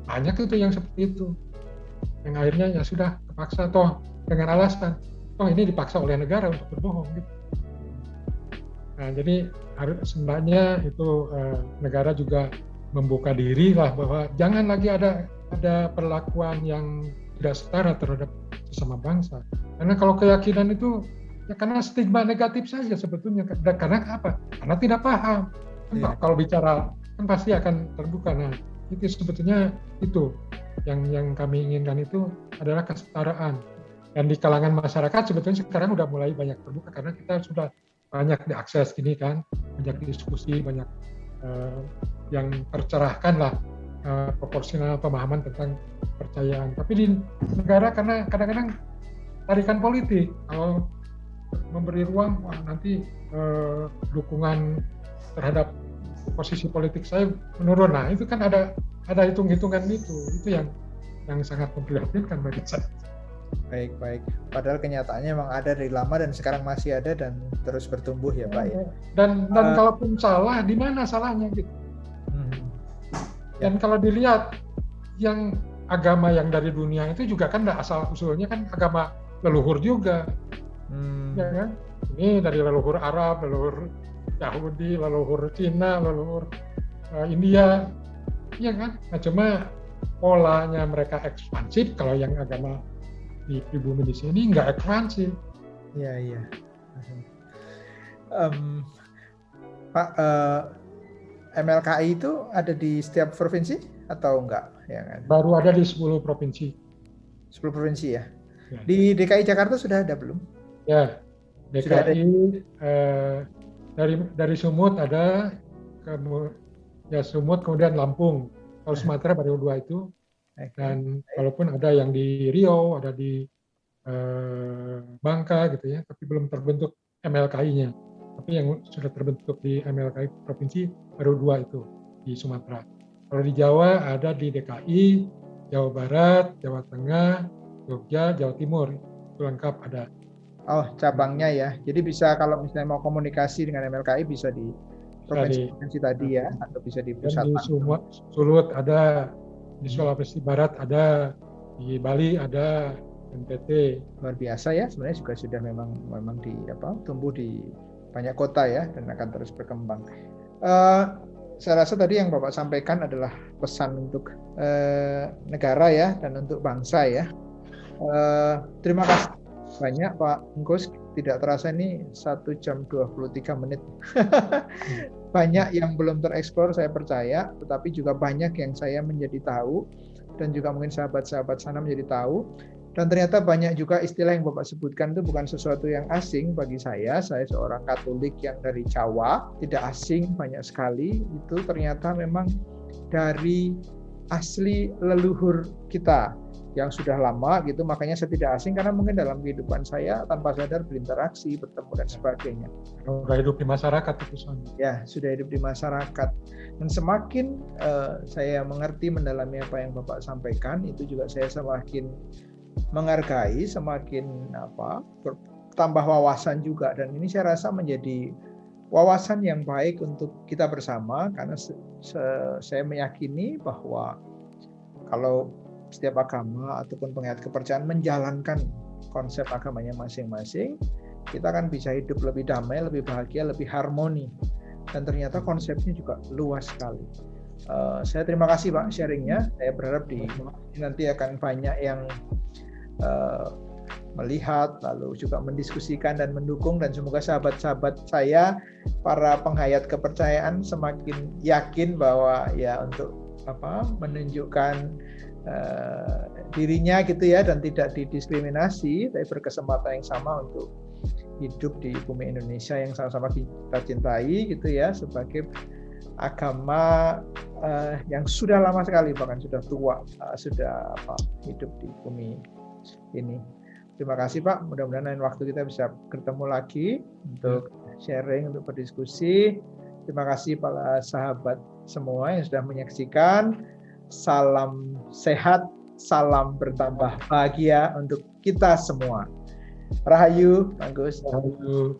banyak itu yang seperti itu. Yang akhirnya ya sudah terpaksa toh dengan alasan ini dipaksa oleh negara untuk berbohong gitu. Nah, jadi sebenarnya itu negara juga membuka diri lah bahwa jangan lagi ada perlakuan yang tidak setara terhadap sesama bangsa. Karena kalau keyakinan itu ya karena stigma negatif saja sebetulnya. Karena apa? Karena tidak paham. Kan kalau bicara kan pasti akan terbuka. Nah, itu sebetulnya itu yang kami inginkan itu adalah kesetaraan. Dan di kalangan masyarakat sebetulnya sekarang udah mulai banyak terbuka karena kita sudah banyak diakses gini kan, banyak diskusi, banyak yang tercerahkan lah proporsional pemahaman tentang kepercayaan. Tapi di negara karena kadang-kadang tarikan politik, kalau memberi ruang nanti dukungan terhadap posisi politik saya menurun. Nah itu kan ada hitung-hitungan itu yang sangat memprihatinkan bagi saya. Baik. Padahal kenyataannya memang ada dari lama dan sekarang masih ada dan terus bertumbuh ya Pak ya. Dan kalaupun salah, di mana salahnya gitu. Dan kalau dilihat yang agama yang dari dunia itu juga kan asal usulnya kan agama leluhur juga. Ya kan? Ini dari leluhur Arab, leluhur Yahudi, leluhur Cina, leluhur India. Iya kan? Nah cuma polanya mereka ekspansif, kalau yang agama di pribumi di sini nggak ekspansif. Iya. Pak, MLKI itu ada di setiap provinsi atau enggak? Ya kan? Baru ada di 10 provinsi. 10 provinsi ya? Di DKI Jakarta sudah ada belum? Ya, DKI dari Sumut ada, Sumut kemudian Lampung. Kalau Sumatera baru 2 itu. Dan walaupun ada yang di Riau, ada di Bangka gitu ya, tapi belum terbentuk MLKI-nya. Tapi yang sudah terbentuk di MLKI provinsi baru 2 itu di Sumatera. Kalau di Jawa ada di DKI, Jawa Barat, Jawa Tengah, Jogja, Jawa Timur, itu lengkap ada. Oh cabangnya ya, jadi bisa kalau misalnya mau komunikasi dengan MLKI bisa di provinsi tadi ya, atau bisa di pusat. Dan di Sulut ada, di Sulawesi Barat ada, di Bali ada, NTT. Luar biasa ya, sebenarnya juga sudah memang tumbuh di banyak kota ya, dan akan terus berkembang. Saya rasa tadi yang Bapak sampaikan adalah pesan untuk negara ya, dan untuk bangsa ya. Terima kasih banyak Pak Engkus. Tidak terasa ini 1 jam 23 menit. Banyak yang belum tereksplor saya percaya, tetapi juga banyak yang saya menjadi tahu, dan juga mungkin sahabat-sahabat sana menjadi tahu. Dan ternyata banyak juga istilah yang Bapak sebutkan itu bukan sesuatu yang asing bagi saya. Saya seorang Katolik yang dari Jawa, tidak asing, banyak sekali. Itu ternyata memang dari asli leluhur kita yang sudah lama gitu. Makanya saya tidak asing, karena mungkin dalam kehidupan saya tanpa sadar berinteraksi, bertemu dan sebagainya. Sudah hidup di masyarakat itu Sonya. Ya, sudah hidup di masyarakat. Dan semakin saya mengerti, mendalami apa yang Bapak sampaikan, itu juga saya semakin menghargai, semakin bertambah wawasan juga. Dan ini saya rasa menjadi wawasan yang baik untuk kita bersama, karena saya meyakini bahwa kalau setiap agama ataupun penghayat kepercayaan menjalankan konsep agamanya masing-masing, kita akan bisa hidup lebih damai, lebih bahagia, lebih harmoni. Dan ternyata konsepnya juga luas sekali. Saya terima kasih Pak sharingnya. Saya berharap nanti akan banyak yang melihat, lalu juga mendiskusikan dan mendukung, dan semoga sahabat-sahabat saya, para penghayat kepercayaan, semakin yakin bahwa ya untuk menunjukkan dirinya gitu ya, dan tidak didiskriminasi, tapi berkesempatan yang sama untuk hidup di bumi Indonesia yang sama-sama kita cintai gitu ya, sebagai agama yang sudah lama sekali, bahkan sudah tua, sudah hidup di bumi ini. Terima kasih Pak, mudah-mudahan lain waktu kita bisa ketemu lagi untuk sharing, untuk berdiskusi. Terima kasih para sahabat semua yang sudah menyaksikan. Salam sehat, salam bertambah bahagia untuk kita semua. Rahayu, Bagus. Rahayu.